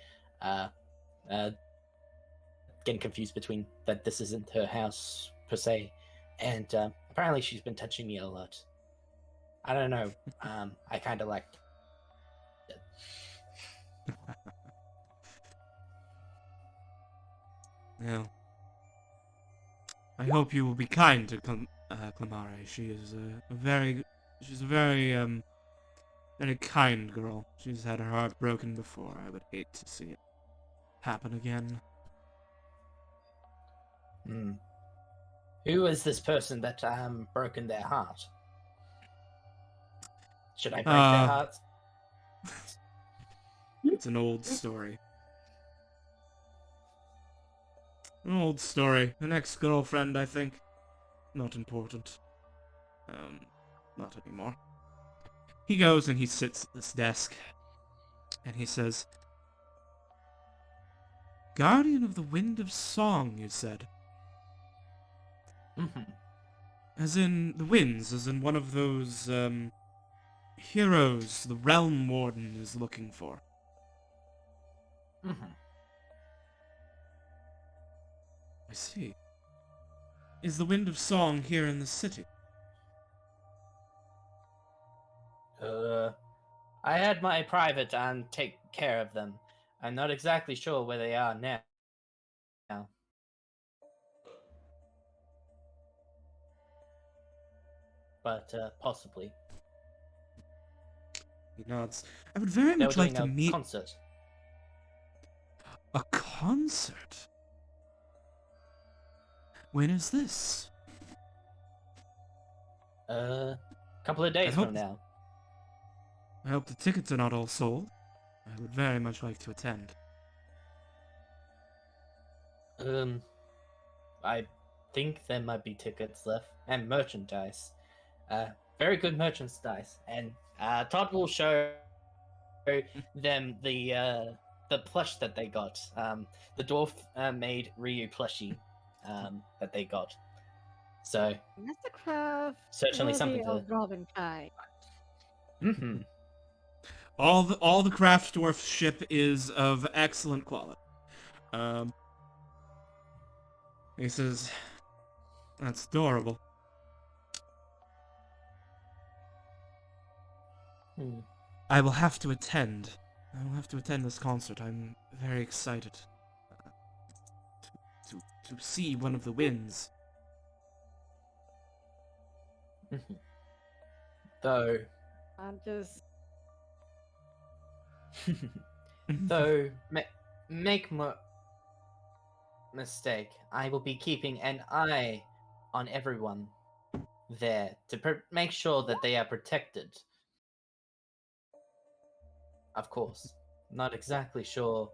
getting confused between that this isn't her house per se, and apparently she's been touching me a lot. I don't know. I kind of like it. Yeah. I hope you will be kind to Clamare. She's a very very kind girl. She's had her heart broken before. I would hate to see it happen again. Who is this person that broken their heart? Should I break their hearts? It's an old story. An old story. An ex-girlfriend, I think. Not important. Not anymore. He goes and he sits at this desk. And he says, Guardian of the Wind of Song, you said. As in the winds, as in one of those, heroes the Realm Warden is looking for. I see. Is the Wind of Song here in the city? I had my private take care of them. I'm not exactly sure where they are now. But possibly. He nods. I would very They were much like doing to a meet... concert. A concert? When is this? A couple of days hope- from now. I hope the tickets are not all sold. I would very much like to attend. I think there might be tickets left and merchandise. Very good merchandise, and Todd will show them the plush that they got. The dwarf made Ryu plushie that they got. So Mastercraft. certainly something to. Of Robin Kai. All the craft dwarf ship is of excellent quality. He says, "That's adorable." Hmm. I will have to attend. I will have to attend this concert. I'm very excited uh, to see one of the wins. Though, I'm just. though, make no mistake, I will be keeping an eye on everyone there to make sure that they are protected. Of course, not exactly sure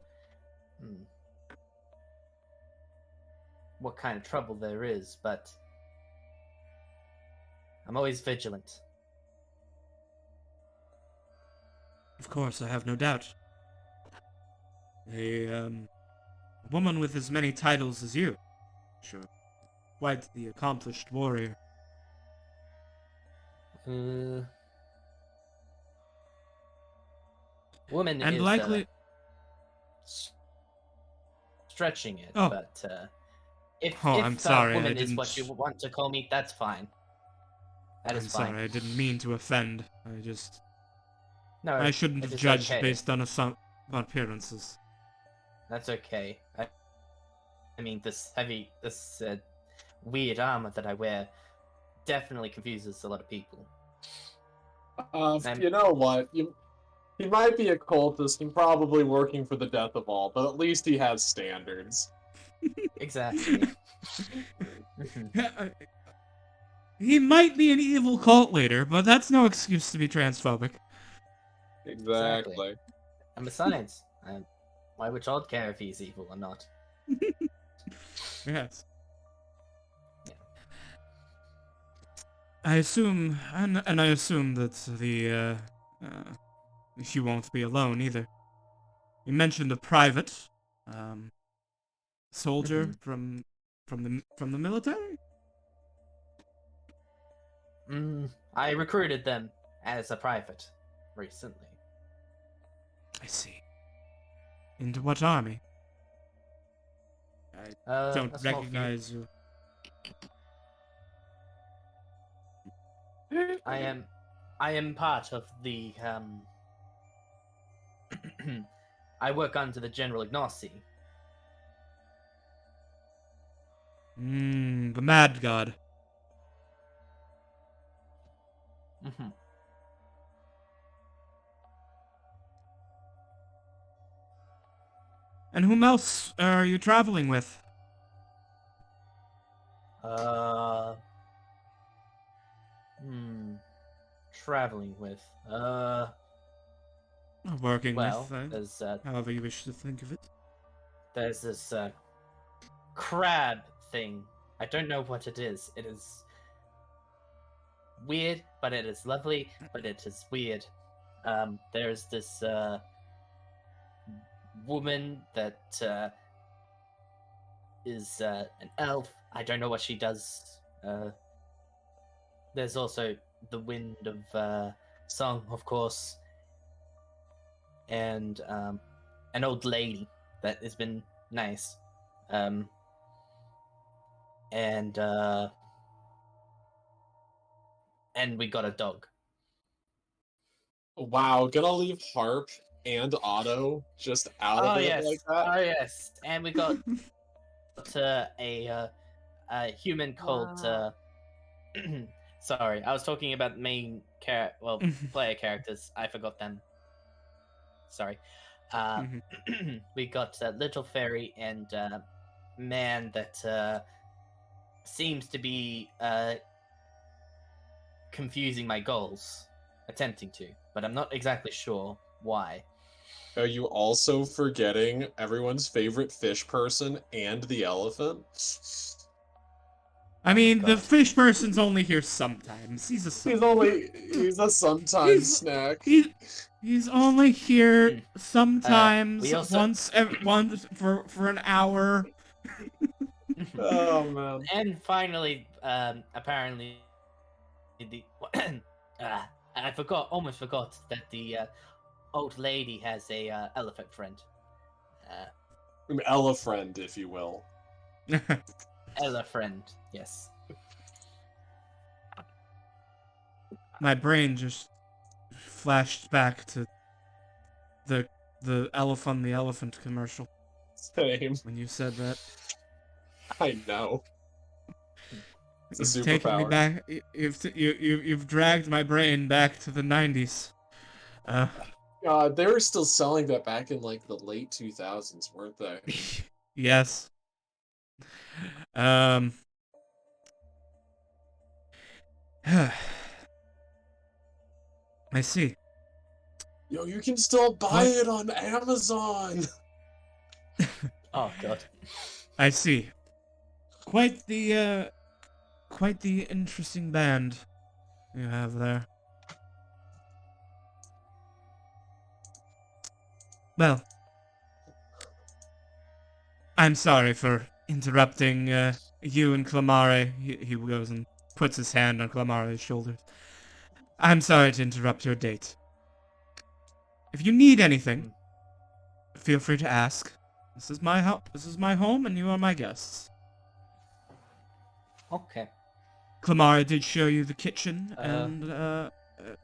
what kind of trouble there is, but I'm always vigilant. Of course, I have no doubt. A woman with as many titles as you. Sure. Quite the accomplished warrior. Woman And is likely... s- stretching it, Oh. but if Oh, I'm if sorry, I woman is didn't... what you want to call me, that's fine. That is I'm fine. sorry, I didn't mean to offend. No, I shouldn't it have is judged okay. based on appearances. That's okay. I mean, this weird armor that I wear definitely confuses a lot of people. You know what? He might be a cultist and probably working for the death of all, but at least he has standards. Exactly. He might be an evil cult leader, but that's no excuse to be transphobic. Exactly. And besides, why would Todd care if he's evil or not? Yes. Yeah. I assume, and I assume that you won't be alone either. You mentioned a private, soldier from the military. I recruited them as a private recently. I see. Into what army? I don't A small few. recognize you. I am part of the I work under the General Ignacy. The Mad God. And whom else are you traveling with? Traveling with. Working Well, with, there's however you wish to think of it. there's this crab thing. I don't know what it is. It is weird, but it is lovely, but it is weird. There's this woman that is an elf. I don't know what she does. There's also the Wind of Song, of course, and an old lady that has been nice. And we got a dog. Wow, gonna leave Harp and Otto just out of it like that? Oh yes, and we got a human called. Wow. Sorry, I was talking about main player characters. I forgot them. Sorry. We got Little Fairy and man that seems to be confusing my goals, attempting to, but I'm not exactly sure why. Are you also forgetting everyone's favorite fish person and the elephant? I mean, the God. fish person's only here sometimes. He's a He's a sometimes snack. He's only here sometimes, we also- once for an hour. Oh man. And finally, apparently, the I almost forgot that the old lady has a elephant friend. An elephant, if you will. elephant. Yes. My brain just flashed back to the Elephant on the Elephant commercial Same. when you said that. I know. It's a You've taken me superpower. back. You've dragged my brain back to the 90s. God, they were still selling that back in like the late 2000s, weren't they? Yes. I see. Yo, you can still buy What? it on Amazon. Oh god. I see. Quite the interesting band you have there. Well, I'm sorry for interrupting you and Clamare. He goes and puts his hand on Clamare's shoulder. I'm sorry to interrupt your date. If you need anything, feel free to ask. This is my This is my home, and you are my guests. Okay. Clamara did show you the kitchen Uh. and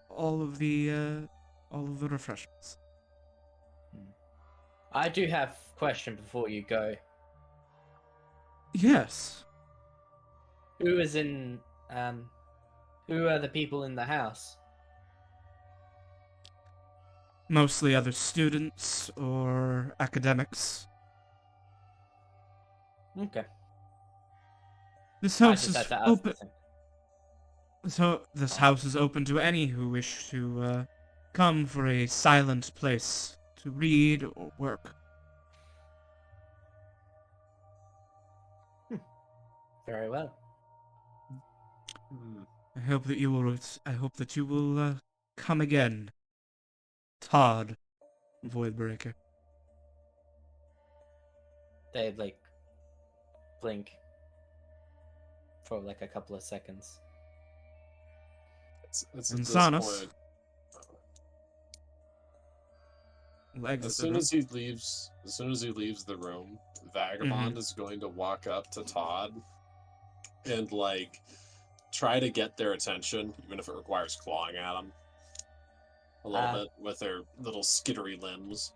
all of the refreshments. I do have a question before you go. Yes. Who is in who are the people in the house? Mostly other students or academics. Okay. This I house just is had to ask open. the thing. So this house is open to any who wish to come for a silent place to read or work. Very well. I hope that you will. I hope that you will come again, Todd Voidbreaker. They like blink for like a couple of seconds. It's And at this Sanus. point. We'll exit As the soon room. as he leaves the room, Vagabond is going to walk up to Todd and like try to get their attention, even if it requires clawing at them a little bit with their little skittery limbs.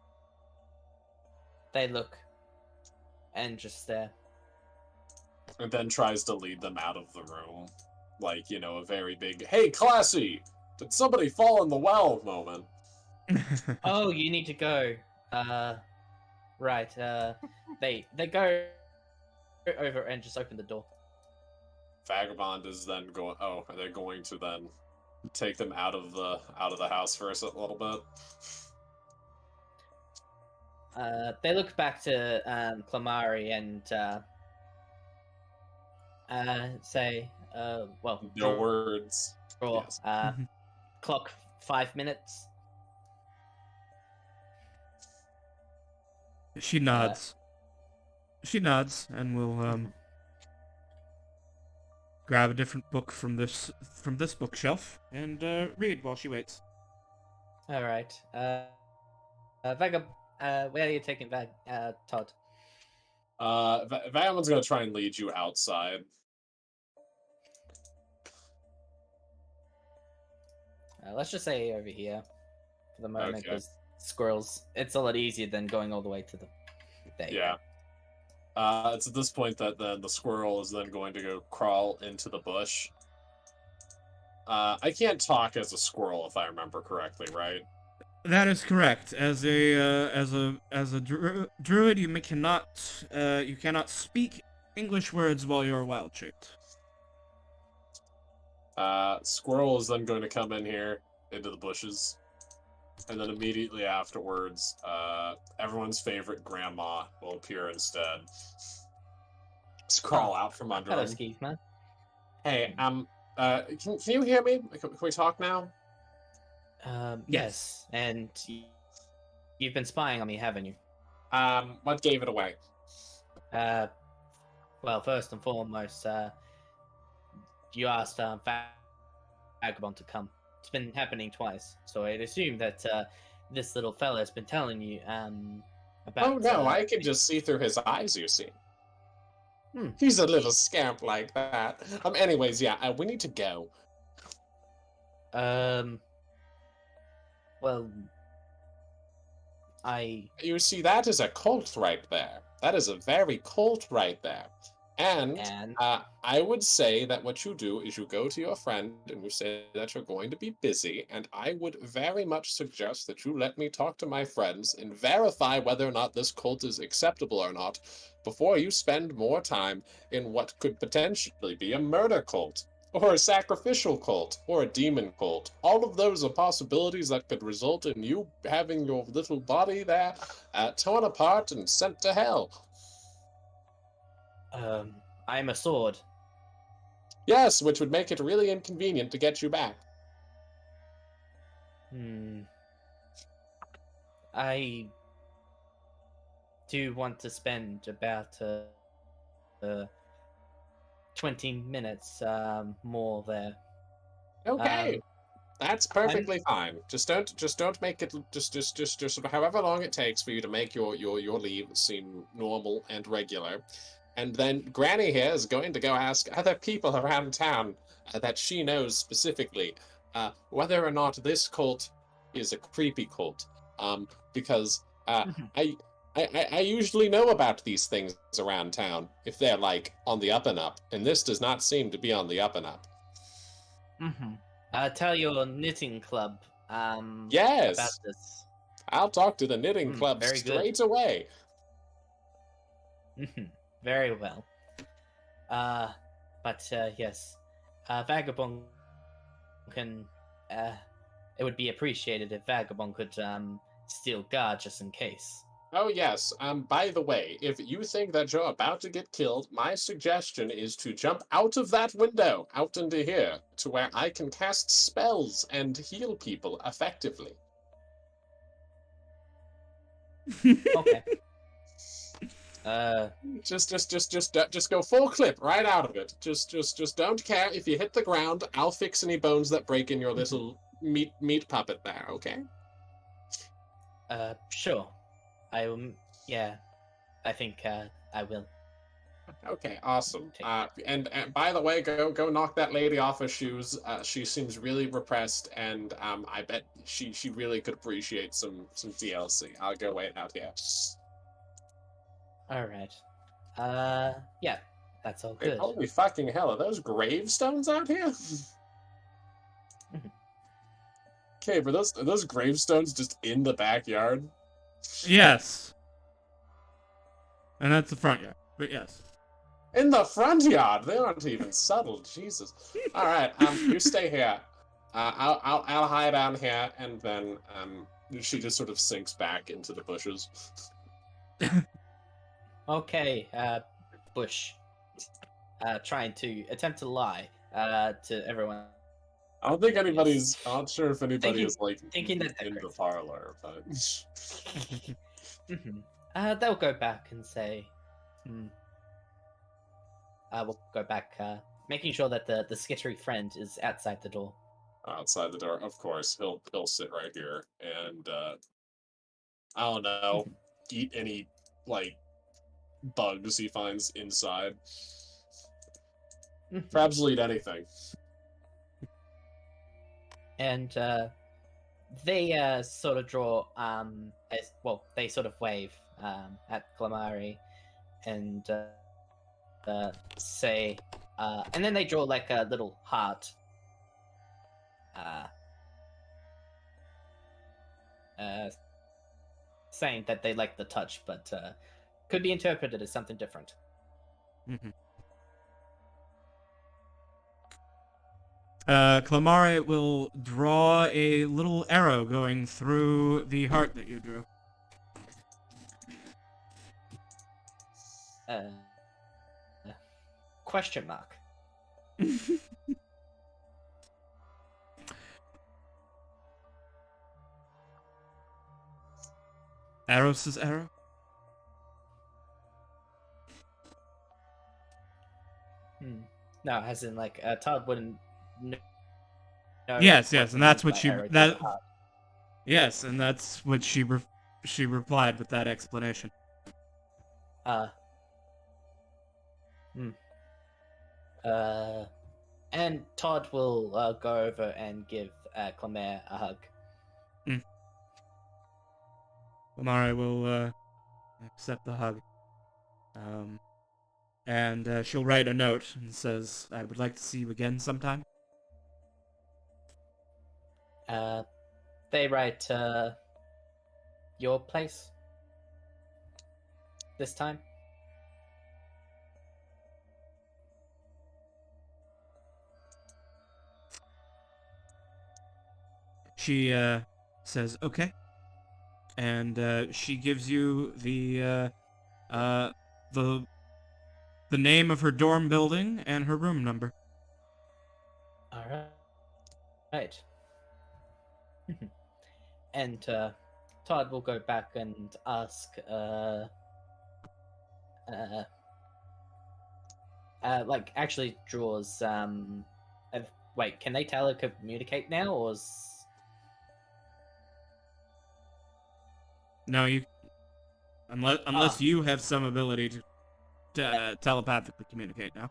They look and just stare. And then tries to lead them out of the room. Like, you know, a very big, hey, classy! Did somebody fall in the well moment? Oh, you need to go. Right. They go over and just open the door. Vagabond is then going. Oh, are they going to then take them out of the house for a little bit? They look back to Clamari and say, well, No words. draw, Yes. clock 5 minutes. She nods. She nods, and will grab a different book from this bookshelf and read while she waits. All right. Where are you taking Todd? Vagabond's gonna try and lead you outside. Let's just say over here for the moment, Okay. because squirrels. It's a lot easier than going all the way to the. There you Yeah. It's at this point that then the squirrel is then going to go crawl into the bush. I can't talk as a squirrel if I remember correctly, right? That is correct. As a druid, you cannot speak English words while you're wild shaped. Squirrel is then going to come in here into the bushes, and then immediately afterwards, everyone's favorite grandma will appear instead. Just crawl out from under Hello, him. Skeeve, man. Hey, can you hear me? Can we talk now? Yes, and you've been spying on me, haven't you? What gave it away? Well, first and foremost, you asked Vagabond to come. It's been happening twice, so I'd assume that this little fella has been telling you about. Oh no, I can just see through his eyes, you see. He's a little scamp like that. Anyways, yeah, we need to go. Well, I You see, that is a cult right there. That is a very cult right there. And and I would say that what you do is you go to your friend and you say that you're going to be busy, and I would very much suggest that you let me talk to my friends and verify whether or not this cult is acceptable or not before you spend more time in what could potentially be a murder cult, or a sacrificial cult, or a demon cult. All of those are possibilities that could result in you having your little body there torn apart and sent to hell. I'm a sword. Yes, which would make it really inconvenient to get you back. I do want to spend about 20 minutes more there. Okay. That's perfectly fine. Just don't make it just however long it takes for you to make your leave seem normal and regular. And then Granny here is going to go ask other people around town that she knows specifically whether or not this cult is a creepy cult. Because I usually know about these things around town if they're like on the up and up, and this does not seem to be on the up and up. Tell your knitting club about Yes, this. I'll talk to the knitting club very good. straight away. Very well. But yes, Vagabond can. It would be appreciated if Vagabond could steal guard just in case. Oh yes. By the way, if you think that you're about to get killed, my suggestion is to jump out of that window, out into here, to where I can cast spells and heal people effectively. Okay. Just go full clip right out of it. Just don't care if you hit the ground. I'll fix any bones that break in your little meat puppet there. Okay. Sure. I will. Yeah, I think I will. Okay, awesome. And by the way, go knock that lady off her shoes. She seems really repressed, and I bet she really could appreciate some DLC. I'll go wait out here. All right. Yeah, that's all Wait, good. holy fucking hell! Are those gravestones out here? Okay, but are those gravestones just in the backyard? Yes. And that's the front yard, but yes. In the front yard. They aren't even subtle. Jesus. All right. You stay here. I'll hide down here, and then she just sort of sinks back into the bushes. Okay, Bush. Trying to attempt to lie to everyone. I don't think anybody's. I'm not sure if anybody is like thinking that in the crazy. parlor, but. They'll go back and say, we'll go back, making sure that the skittery friend is outside the door. Outside the door, of course. He'll sit right here and I don't know, eat any like bugs he finds inside. Perhaps eat anything. And they sort of draw they sort of wave at Glamari and say and then they draw like a little heart saying that they like the touch, but could be interpreted as something different. Clamare will draw a little arrow going through the heart that you drew. Question mark. Arrow's arrow? No, as in like Todd wouldn't know. Yes, and that's what she that. Yes, and that's what she replied with that explanation. And Todd will go over and give Clemere a hug. Amare will accept the hug. And she'll write a note and says, "I would like to see you again sometime." They write your place this time. She says, "Okay," and she gives you uh, the the name of her dorm building and her room number. All right. Right. And Todd will go back and ask, like, actually draws. Wait, can they telecommunicate now, or No, you unless Ah. you have some ability to telepathically communicate now.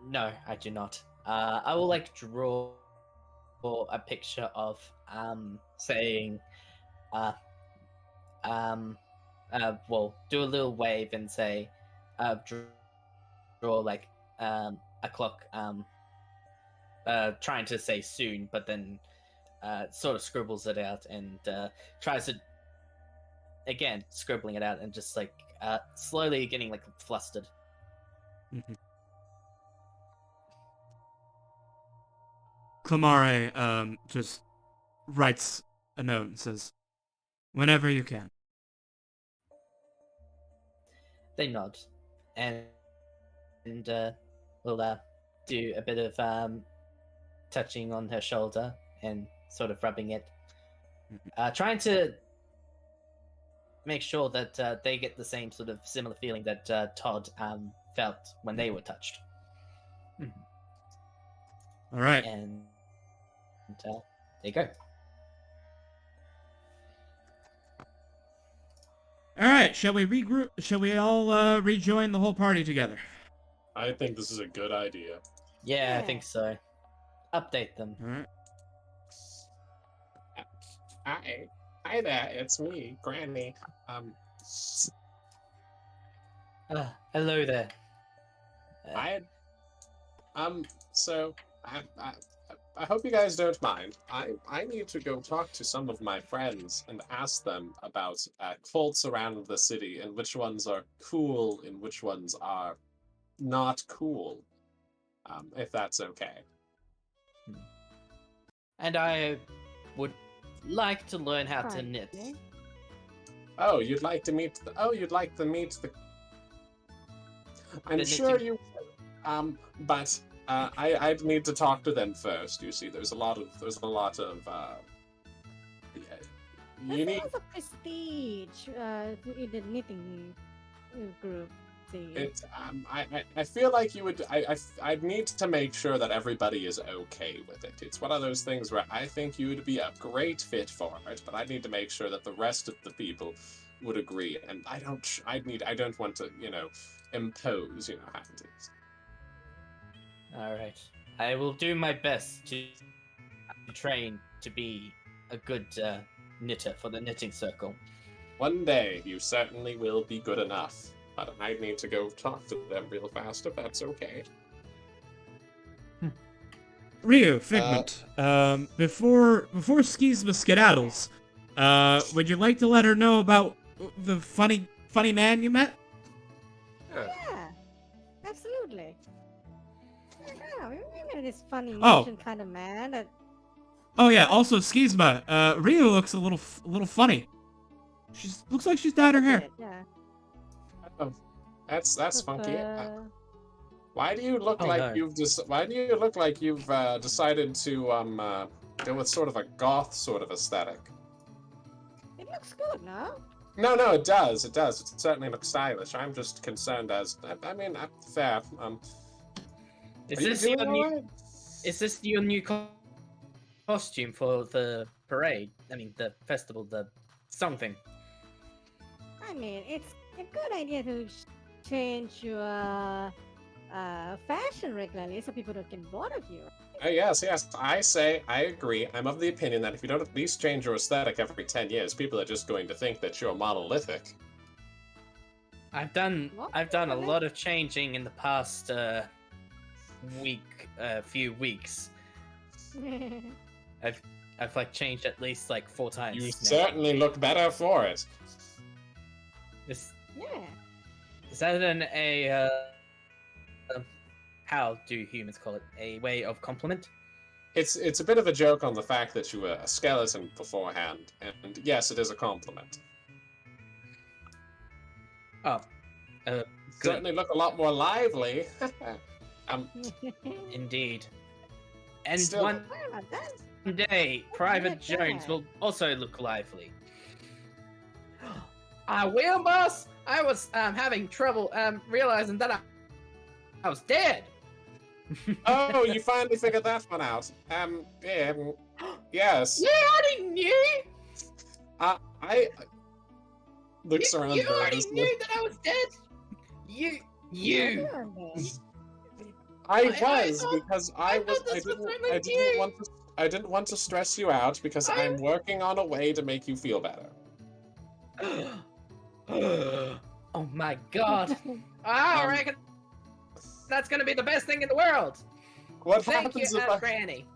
No, I do not. I will like draw a picture of saying, uh, well, do a little wave and say, draw like a clock, trying to say soon, but then sort of scribbles it out and tries to again scribbling it out and just like slowly getting like flustered. Clemare just writes a note and says, "Whenever you can." They nod, and will do a bit of touching on her shoulder and sort of rubbing it, trying to make sure that they get the same sort of similar feeling that Todd felt when they were touched. All right. And there you go. All right. Shall we regroup? Shall we all rejoin the whole party together? I think this is a good idea. Yeah, I Yeah. think so. Update them. All right. Hi there, it's me, Granny. Hello there. So I hope you guys don't mind. I need to go talk to some of my friends and ask them about cults around the city and which ones are cool and which ones are not cool. If that's okay. And I would like to learn how to Fine. knit. Yeah. Oh, you'd like to meet the. Oh, you'd like to meet the. I'm The sure knitting- you. But I'd need to talk to them first. You see, there's a lot of. Yeah, you There's need. also prestige in the knitting group. See. It's. I feel like you would. I'd need to make sure that everybody is okay with it. It's one of those things where I think you would be a great fit for it, but I need to make sure that the rest of the people would agree. And I don't want to, impose, how it is. All right. I will do my best to train to be a good knitter for the knitting circle. One day, you certainly will be good enough. But I need to go talk to them real fast, if that's okay. Ryu, Figment. Before Skizma skedaddles, would you like to let her know about the funny man you met? Yeah. Yeah, absolutely. Yeah, we met this funny Oh. Asian kind of man that Oh yeah. Also, Skizma. Ryu looks a little funny. Looks like she's dyed her hair. Yeah. Oh, that's funky. Why do you look Oh, like no. Why do you look like you've decided to go with sort of a goth sort of aesthetic? It looks good, no? No, it does. It does. It certainly looks stylish. I'm just concerned fair. Is Are you this your doing new? all right? Is this your new costume for the parade? I mean, the festival, the something. I mean, it's a good idea to change your fashion regularly so people don't get bored of you. Yes, I agree. I'm of the opinion that if you don't at least change your aesthetic every 10 years, people are just going to think that you're monolithic. I've done What? a lot of changing in the past few weeks. I've like changed at least like 4 times. You now. certainly look better for it. Is Yeah. that how do humans call it? A way of compliment? It's a bit of a joke on the fact that you were a skeleton beforehand, and yes, it is a compliment. Oh, good. Certainly look a lot more lively. Indeed. And Still- one Wow, that's day, Private Yeah, Jones yeah. will also look lively. I will, boss. I was having trouble realizing that I was dead. Oh, you finally figured that one out. Yeah, yes. Yeah, I didn't knew. I looks around You already nervously. knew that I was dead. You. I I was thought- because I thought this was only you. I didn't want to stress you out because I'm working on a way to make you feel better. Oh my god. I reckon that's gonna be the best thing in the world. What Thank you, happens if I Granny.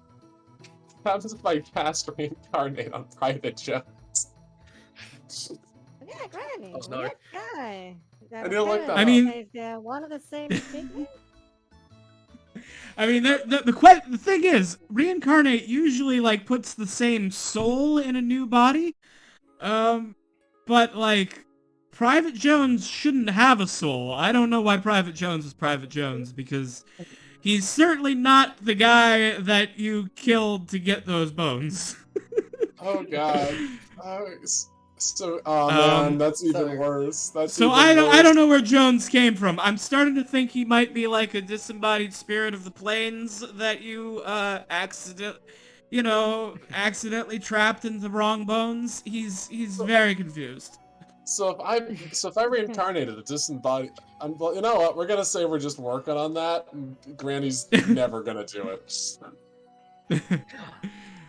cast reincarnate on Private Jones? Yeah, Granny. Oh, no. Weird guy. I didn't like that. I mean- is there one of the same pigment? I mean, the thing is, reincarnate usually like puts the same soul in a new body, but like Private Jones shouldn't have a soul. I don't know why Private Jones is Private Jones because he's certainly not the guy that you killed to get those bones. Oh god. Man, that's even so- worse. That's So even I worse. don't know where Jones came from. I'm starting to think he might be like a disembodied spirit of the plains that you accidentally trapped in the wrong bones. He's very confused. So if I reincarnated a disembodied, well, you know what? We're gonna say we're just working on that. And Granny's never gonna do it.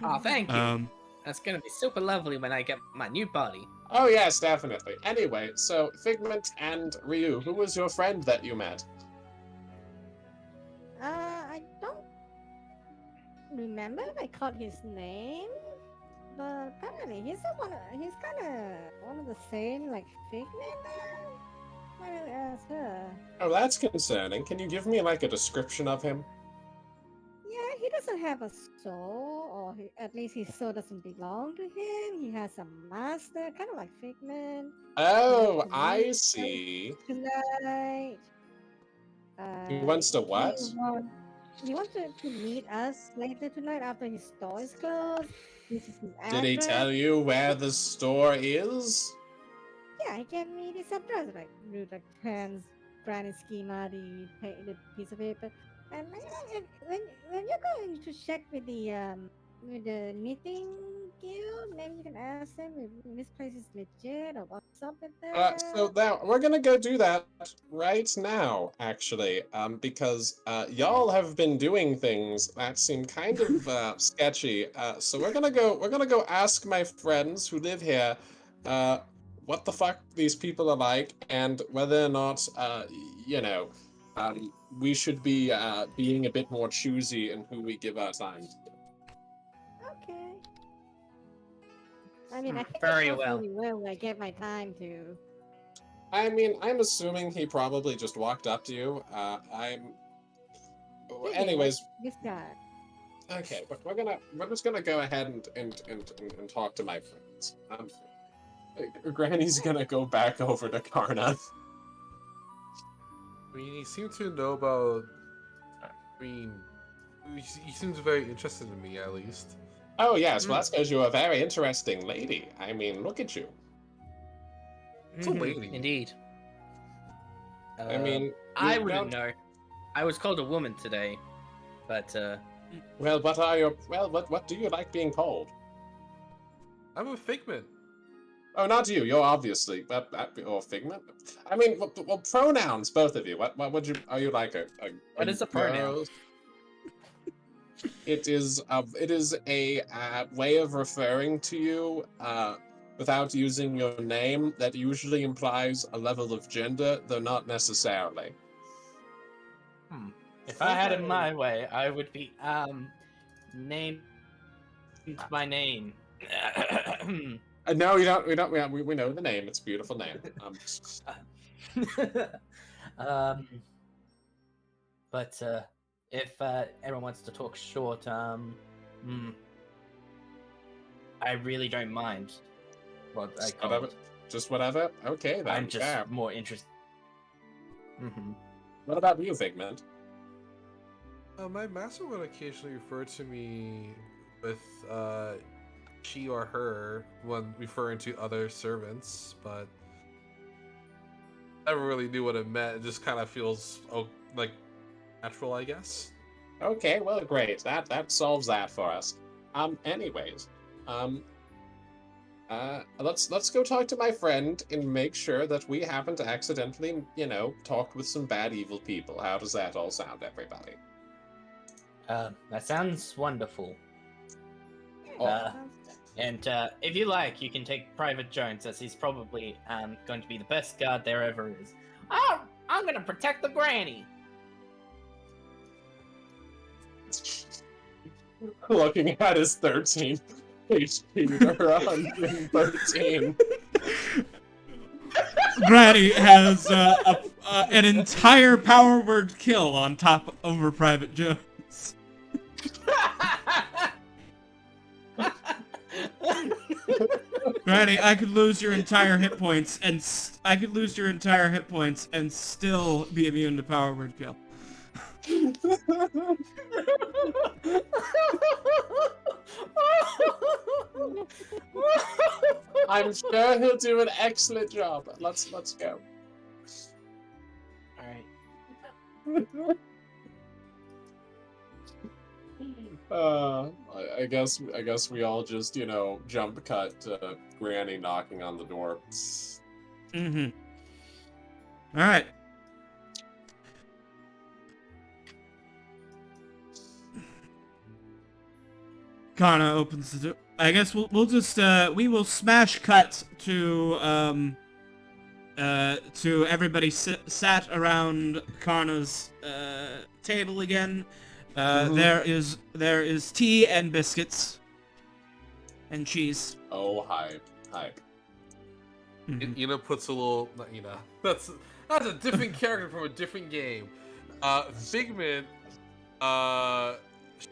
Oh, thank you. Um, That's gonna be super lovely when I get my new body. Oh yes, definitely. Anyway, so Figment and Ryu, who was your friend that you met? I don't remember if I caught his name, but apparently he's kind of one of the same like Figment. Why don't you ask her? Oh, that's concerning. Can you give me like a description of him? Yeah, he doesn't have a soul, or at least his soul doesn't belong to him. He has a master, kind of like Figment. Oh, to I meet see. Tonight. He wants to what? He wants to meet us later tonight after his store is closed. This is his Did he address. tell you where the store is? Yeah, he gave me this address, like with like hands, granny schema, the piece of paper. And you know, when you're going to check with the knitting guild, maybe you can ask them if this place is legit or what's up with that. So now we're gonna go do that right now, actually, because y'all have been doing things that seem kind of sketchy. So we're gonna go ask my friends who live here, what the fuck these people are like, and whether or not, we should be being a bit more choosy in who we give our time to. Okay. I mean, I think Very it goes well. really well when I get my time to. I mean, I'm assuming he probably just walked up to you. Anyways, This guy. okay, but we're just gonna go ahead and talk to my friends. Granny's gonna go back over to Karna. I mean, he seemed to know about. I mean, he seems very interested in me, at least. Oh yes, well that's because you're a very interesting lady. I mean, look at you. It's a lady. Indeed. I mean, I you wouldn't don't- know. I was called a woman today, but Well, what do you like being called? I'm a figment. Oh, not you. You're obviously or Figment. I mean, well, pronouns, both of you. What would you? Are you like a What is a pronoun? girl? It is a way of referring to you without using your name that usually implies a level of gender, though not necessarily. If I had it my way, I would be named my name. No, we don't. We know the name. It's a beautiful name. But if everyone wants to talk short, I really don't mind what I call Whatever. it. Just whatever. Okay, then. I'm just more interested. What about you, Figment? My master would occasionally refer to me with she or her when referring to other servants, but I never really knew what it meant. It just kind of feels like natural, I guess. Okay, well, great. That solves that for us. Anyways, let's go talk to my friend and make sure that we haven't accidentally, talked with some bad evil people. How does that all sound, everybody? That sounds wonderful. Oh. And if you like, you can take Private Jones, as he's probably going to be the best guard there ever is. Oh, I'm gonna protect the granny. Looking at his 13 HP or 113. Granny has an entire power word kill on top over Private Jones. Granny, I could lose your entire hit points and still be immune to power word kill. I'm sure he'll do an excellent job. Let's go. All right. I guess we all just jump cut to Granny knocking on the door. Mm-hmm. All right. Kana opens the door. I guess we'll just we will smash cut to everybody sat around Kana's table again. There is tea and biscuits and cheese. Oh, hype. Mm-hmm. Ina puts a little, that's a different character from a different game. Figment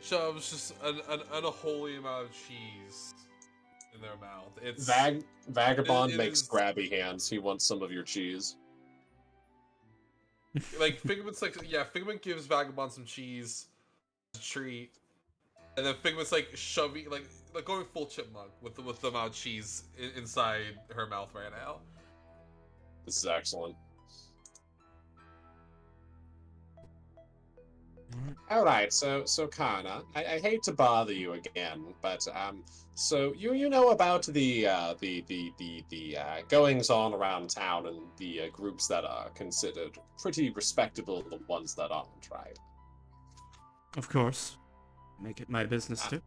shoves just an unholy amount of cheese in their mouth. It's Vagabond makes grabby hands. He wants some of your cheese. Like Figment's Figment gives Vagabond some cheese as a treat, and then Figment's shoving like going full chipmunk with the amount of cheese inside her mouth right now. This is excellent. All right, so Kana, I hate to bother you again, but so you know about the goings on around town and the groups that are considered pretty respectable, the ones that aren't, right? Of course, make it my business to.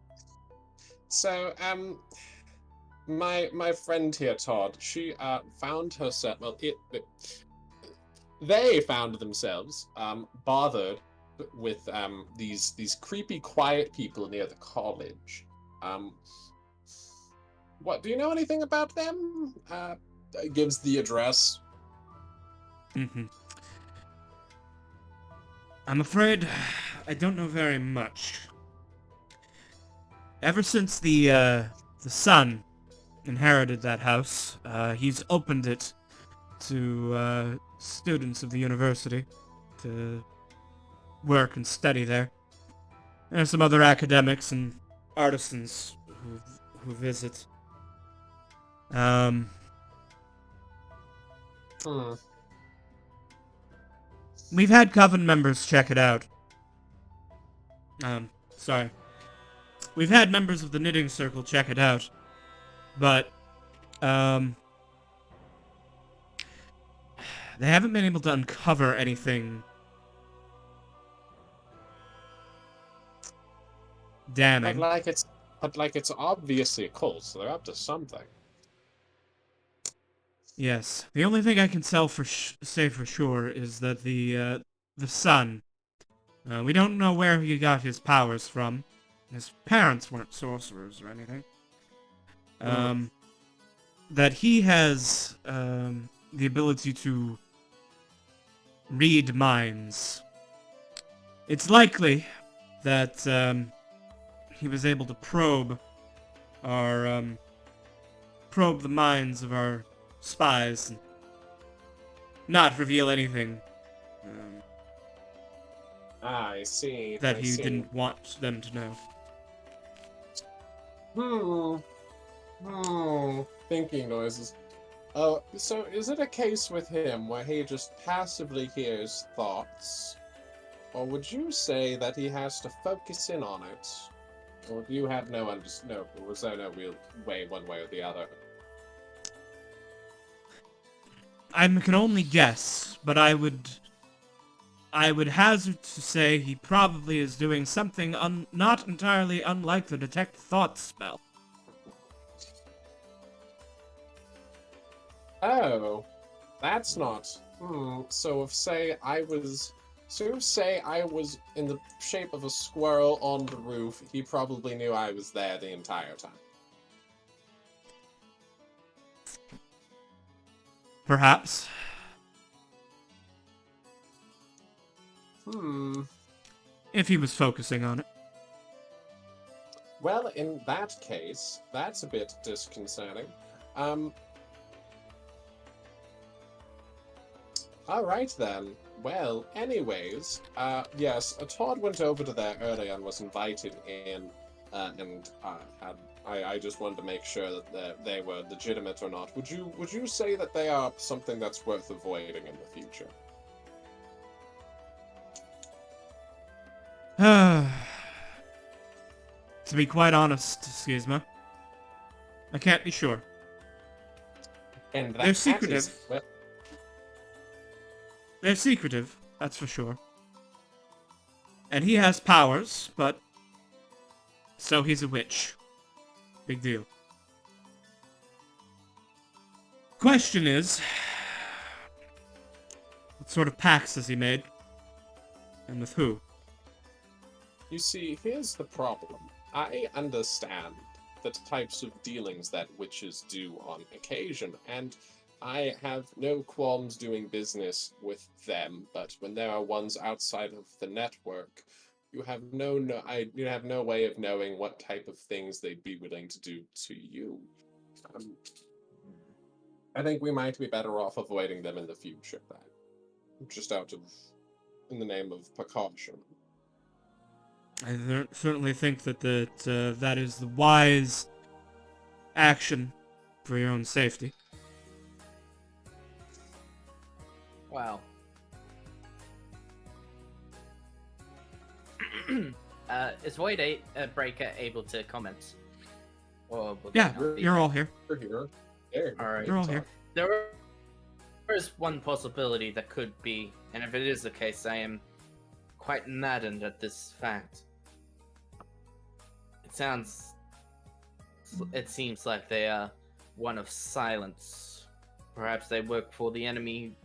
So my friend here, Todd, she found herself. Well, they found themselves bothered with these creepy quiet people near the college. What do you know anything about them? Gives the address. Mm-hmm. I'm afraid I don't know very much. Ever since the son inherited that house, he's opened it to students of the university to work and study there. There's some other academics and artisans who visit. We've had Coven members check it out. Sorry. We've had members of the Knitting Circle check it out. But, they haven't been able to uncover anything But damning. like it's obviously a cult, so they're up to something. Yes. The only thing I can say for sure is that the son. We don't know where he got his powers from. His parents weren't sorcerers or anything. That he has the ability to read minds. It's likely that he was able to probe the minds of our spies and not reveal anything I see. that I he see. didn't want them to know. Thinking noises. Oh, so is it a case with him where he just passively hears thoughts? Or would you say that he has to focus in on it? Or do you have was there no real way one way or the other? I can only guess, but I would hazard to say he probably is doing something not entirely unlike the detect thoughts spell. Oh, that's not. So say I was in the shape of a squirrel on the roof, he probably knew I was there the entire time. Perhaps. If he was focusing on it. Well, in that case, that's a bit disconcerting. Alright then. Well, anyways, yes, Todd went over to there earlier and was invited in, and I just wanted to make sure that they were legitimate or not. Would you say that they are something that's worth avoiding in the future? To be quite honest, Schisma, I can't be sure. And They're secretive. They're secretive, that's for sure. And he has powers, but so he's a witch. Big deal. Question is, what sort of pacts has he made? And with who? You see, here's the problem. I understand the types of dealings that witches do on occasion, and I have no qualms doing business with them, but when there are ones outside of the network, you have you have no way of knowing what type of things they'd be willing to do to you. I think we might be better off avoiding them in the future, then. Just in the name of precaution. I certainly think that that is the wise action for your own safety. Wow. Is Void Breaker able to comment? Or will Yeah, they not be? you're all here. We're here. There. All right. You're all here. There is one possibility that could be, and if it is the case, I am quite maddened at this fact. It seems like they are one of silence. Perhaps they work for the enemy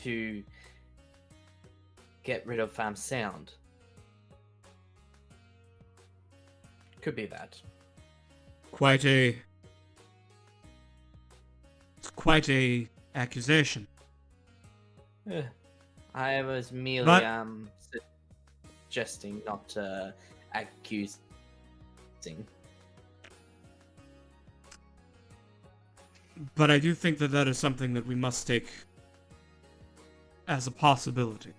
to get rid of sound. Could be that. It's quite a accusation. I was merely But- suggesting, not accusing. But I do think that that is something that we must take as a possibility.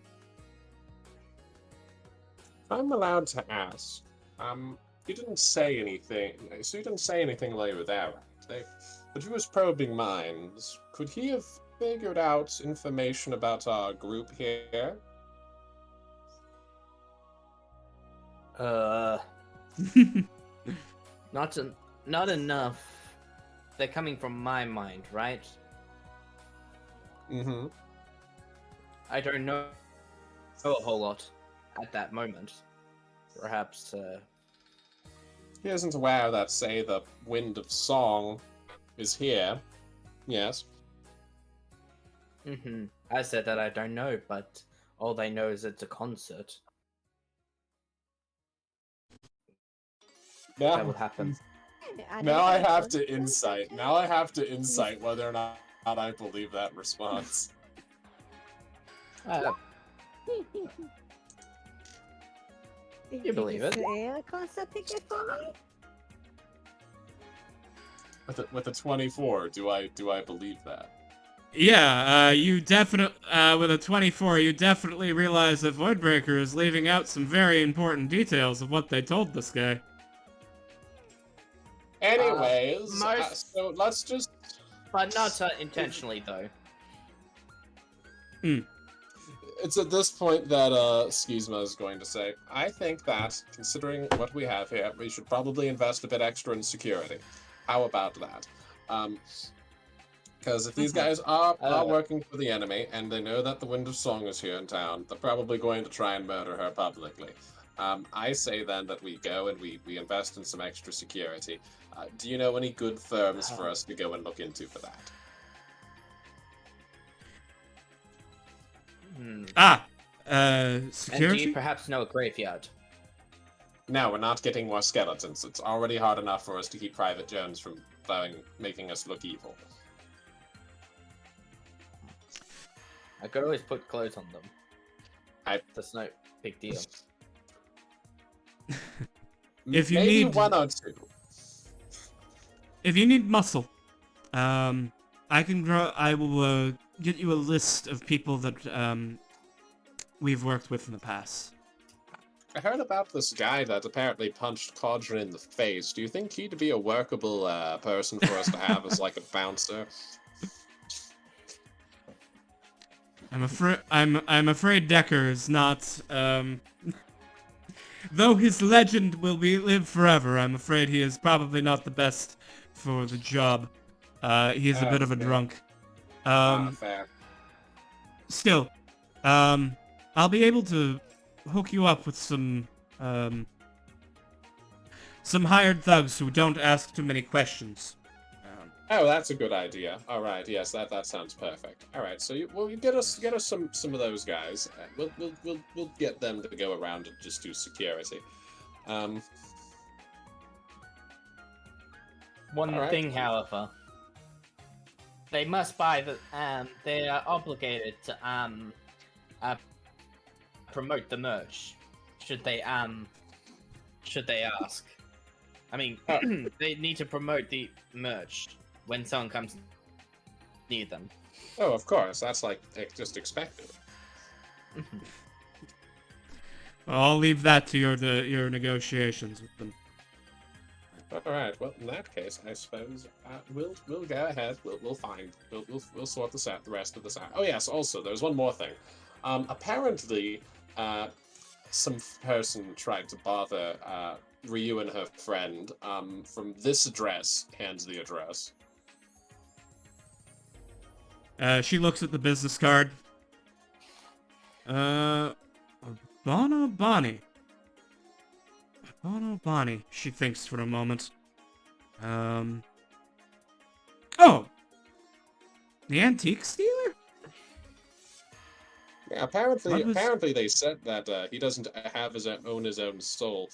If I'm allowed to ask, you didn't say anything. So you didn't say anything while you were there, right? But he was probing minds. Could he have figured out information about our group here? Not enough. They're coming from my mind, right? Mm-hmm. I don't know a whole lot at that moment. Perhaps, He isn't aware that, say, the Wind of Song is here. Yes. I said that I don't know, but all they know is it's a concert. That will happen. Now I have to insight. Now I have to insight whether or not I believe that response. You believe it? A concert ticket for me? With a 24, do I believe that? Yeah, you definitely, with a 24, you definitely realize that Voidbreaker is leaving out some very important details of what they told this guy. Anyways, most- so let's just... But not intentionally, though. It's at this point that Schizma is going to say, I think that, considering what we have here, we should probably invest a bit extra in security. How about that? Because if these guys are working for the enemy, and they know that the Wind of Song is here in town, they're probably going to try and murder her publicly. I say then that we go and we invest in some extra security. Do you know any good firms for us to go and look into for that? Security? And do you perhaps know a graveyard? No, we're not getting more skeletons. It's already hard enough for us to keep Private Jones from making us look evil. I could always put clothes on them. That's no big deal. If you Maybe need 1 or 2. If you need muscle, I will get you a list of people that we've worked with in the past. I heard about this guy that apparently punched Codrin in the face. Do you think he'd be a workable person for us to have as like a bouncer? I'm afraid Decker is not. Though his legend will live forever, I'm afraid he is probably not the best for the job. He is a bit of a drunk. Fair. Still, I'll be able to hook you up with some hired thugs who don't ask too many questions. Oh, that's a good idea. All right, yes, that sounds perfect. All right, so you get us some of those guys. We'll get them to go around and just do security. One thing, however, they must buy the. They are obligated to promote the merch. Should they ask? I mean, they need to promote the merch when someone comes near them. Oh, of course, that's like just expected. I'll leave that to your negotiations with them. All right. Well, in that case, I suppose we'll go ahead. We'll sort this out. The rest of this out. Oh yes. Also, there's one more thing. Apparently, some person tried to bother Ryu and her friend from this address. Hands the address. She looks at the business card. Bono Bonnie. Bono Bonnie. She thinks for a moment. Oh! The antiques dealer? Yeah, apparently they said that he doesn't have his own soul.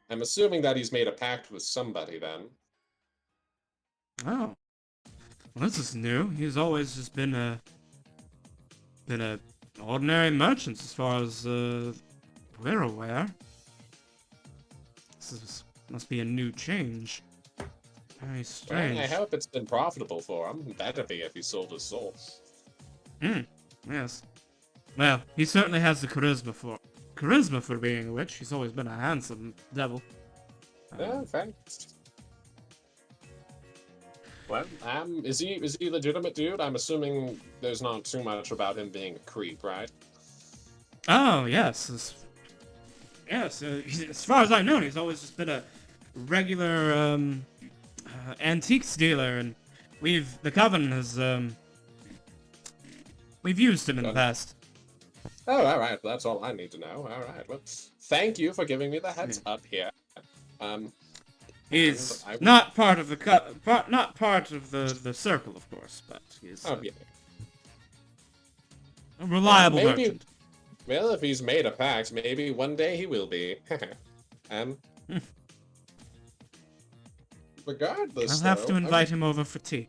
I'm assuming that he's made a pact with somebody then. Oh. Well, this is new. He's always just been a ordinary merchant as far as we're aware. Must be a new change. Very strange. Well, I hope it's been profitable for him. Better be if he sold his soul. Yes. Well, he certainly has the charisma for being a witch. He's always been a handsome devil. Yeah, thanks. Well, is he legitimate, dude? I'm assuming there's not too much about him being a creep, right? Oh, yes. Yes, as far as I've known, he's always just been a regular antiques dealer, and the Coven has We've used him in the past. Oh, all right. That's all I need to know. All right. Well, thank you for giving me the heads up here. He's and I- not part of the not part of the circle, of course, but he's Oh, yeah. a reliable Maybe. merchant. Well, if he's made a pact, maybe one day he will be. Regardless, I'll have to though, invite him over for tea.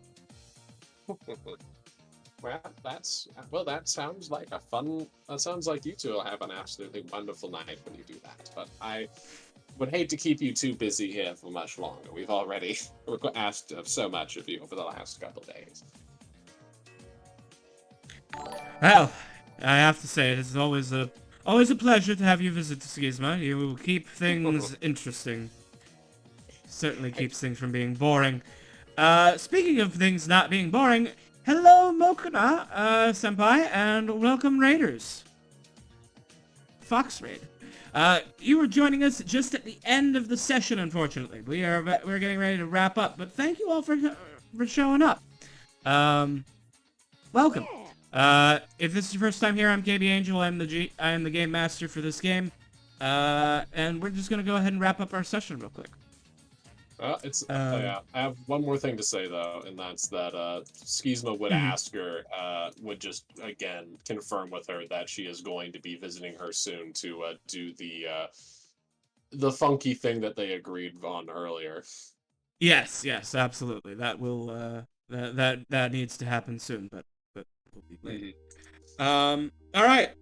Well, that sounds like a fun. That sounds like you two will have an absolutely wonderful night when you do that. But I would hate to keep you too busy here for much longer. We've already asked of so much of you over the last couple days. Well, I have to say, it is always a pleasure to have you visit Schisma. You will keep things interesting. Certainly keeps things from being boring. Speaking of things not being boring, hello Mokuna, senpai, and welcome Raiders. Fox Raid. You were joining us just at the end of the session, unfortunately. We're getting ready to wrap up, but thank you all for showing up. Welcome. If this is your first time here, I'm KB Angel. I am the game master for this game. And we're just gonna go ahead and wrap up our session real quick. I have one more thing to say though, and that's that Schisma would ask her, would just again confirm with her that she is going to be visiting her soon to do the funky thing that they agreed on earlier. Yes, absolutely. That will that needs to happen soon, but will be late. All right.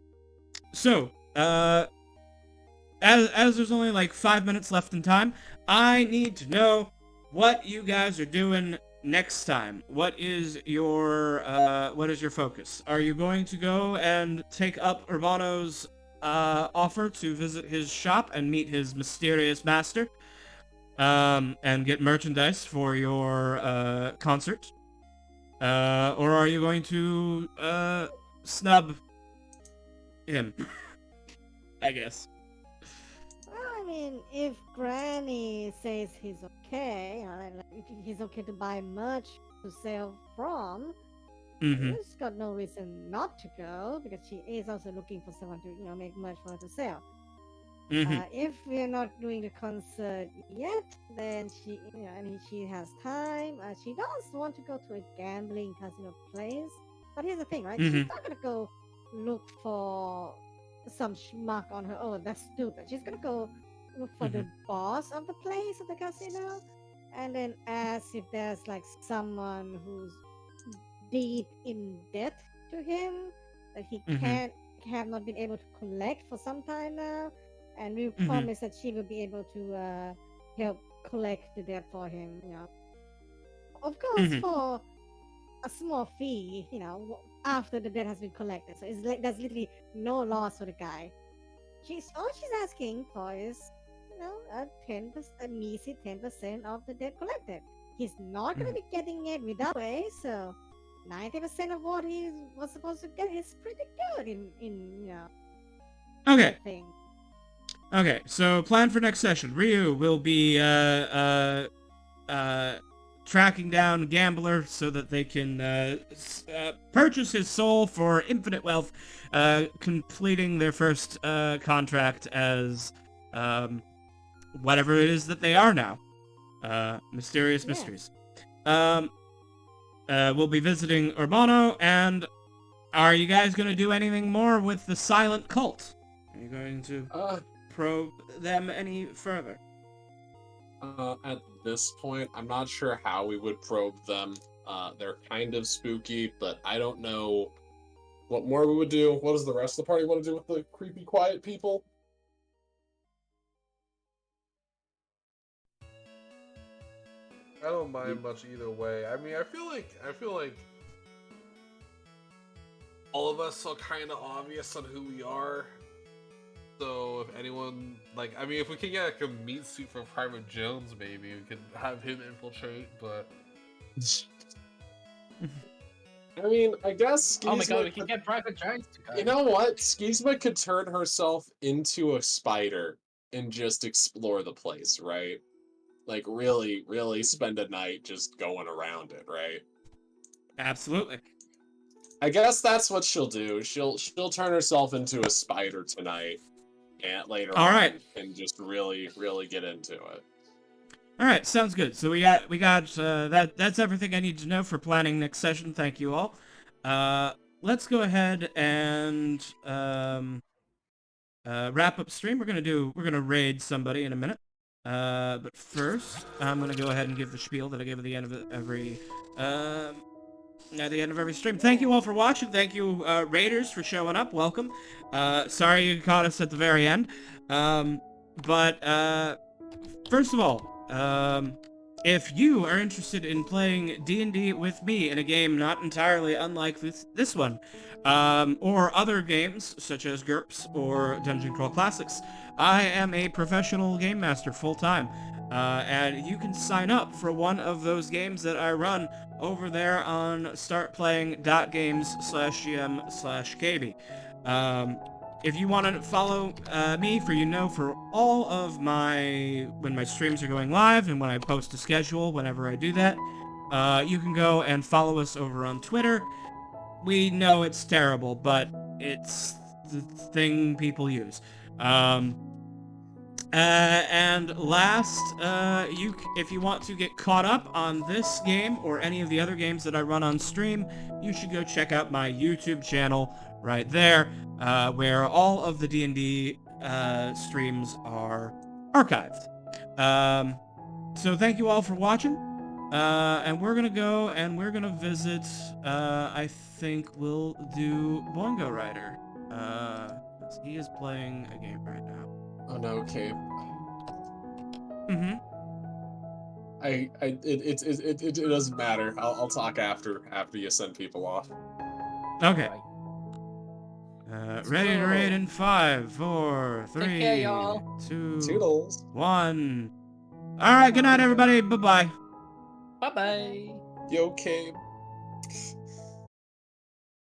So, as there's only like 5 minutes left in time, I need to know what you guys are doing next time. What is your focus? Are you going to go and take up Urbano's offer to visit his shop and meet his mysterious master, and get merchandise for your concert? Or are you going to snub him? I guess. I mean, if Granny says he's okay, like he's okay to buy merch to sell from, he's got no reason not to go because she is also looking for someone to, make merch for her to sell. If we're not doing the concert yet, then she, and she has time. She does want to go to a gambling casino place, but here's the thing, right? She's not gonna go look for some schmuck on her own. That's stupid. She's gonna go look for the boss of the place of the casino, and then ask if there's like someone who's deep in debt to him that he have not been able to collect for some time now, and we promise that she will be able to help collect the debt for him. Of course, for a small fee, after the debt has been collected. So it's like there's literally no loss for the guy. All she's asking for is, a 10%, a measly 10% of the debt collected. He's not going to be getting it without way, so 90% of what he was supposed to get is pretty good in Okay. thing. Okay, so plan for next session. Ryu will be tracking down Gambler so that they can purchase his soul for infinite wealth, completing their first contract as whatever it is that they are now. Mysterious Mysteries. We'll be visiting Urbano, and are you guys going to do anything more with the silent cult? Are you going to probe them any further? At this point, I'm not sure how we would probe them. They're kind of spooky, but I don't know what more we would do. What does the rest of the party want to do with the creepy, quiet people? I don't mind much either way. I mean, I feel like all of us are kind of obvious on who we are. So if anyone, if we can get like a meat suit for Private Jones, maybe we could have him infiltrate, but... I mean, I guess Schisma... Oh my god, we can get Private Jones to go. You know what? Schisma could turn herself into a spider and just explore the place, right? Like, really, really spend a night just going around it, right? Absolutely. I guess that's what she'll do. She'll turn herself into a spider tonight, and later All on, right. and just really get into it. All right, sounds good. So we got that's everything I need to know for planning next session. Thank you all. Let's go ahead and wrap up stream. We're gonna raid somebody in a minute. But first, I'm gonna go ahead and give the spiel that I give at the end of every stream. Thank you all for watching. Thank you, raiders, for showing up. Welcome. Sorry you caught us at the very end. But first of all, if you are interested in playing D&D with me in a game not entirely unlike this one, or other games such as GURPS or Dungeon Crawl Classics, I am a professional game master full-time, and you can sign up for one of those games that I run over there on startplaying.games/gm/kb. If you want to follow me for all of when my streams are going live and when I post a schedule, whenever I do that, you can go and follow us over on Twitter. We know it's terrible, but it's the thing people use. And last, if you want to get caught up on this game or any of the other games that I run on stream, you should go check out my YouTube channel right there, where all of the D&D streams are archived. So thank you all for watching, and we're gonna go and we're gonna visit, I think we'll do Boingo Rider. He is playing a game right now. Oh no, Cape. Mm-hmm. It doesn't matter. I'll talk after you send people off. Okay. Right. Ready to raid in 5, 4, 3, Take care, y'all. 2, Toodles. 1. All right. Good night, everybody. Bye-bye. Bye bye. Yo, Cape.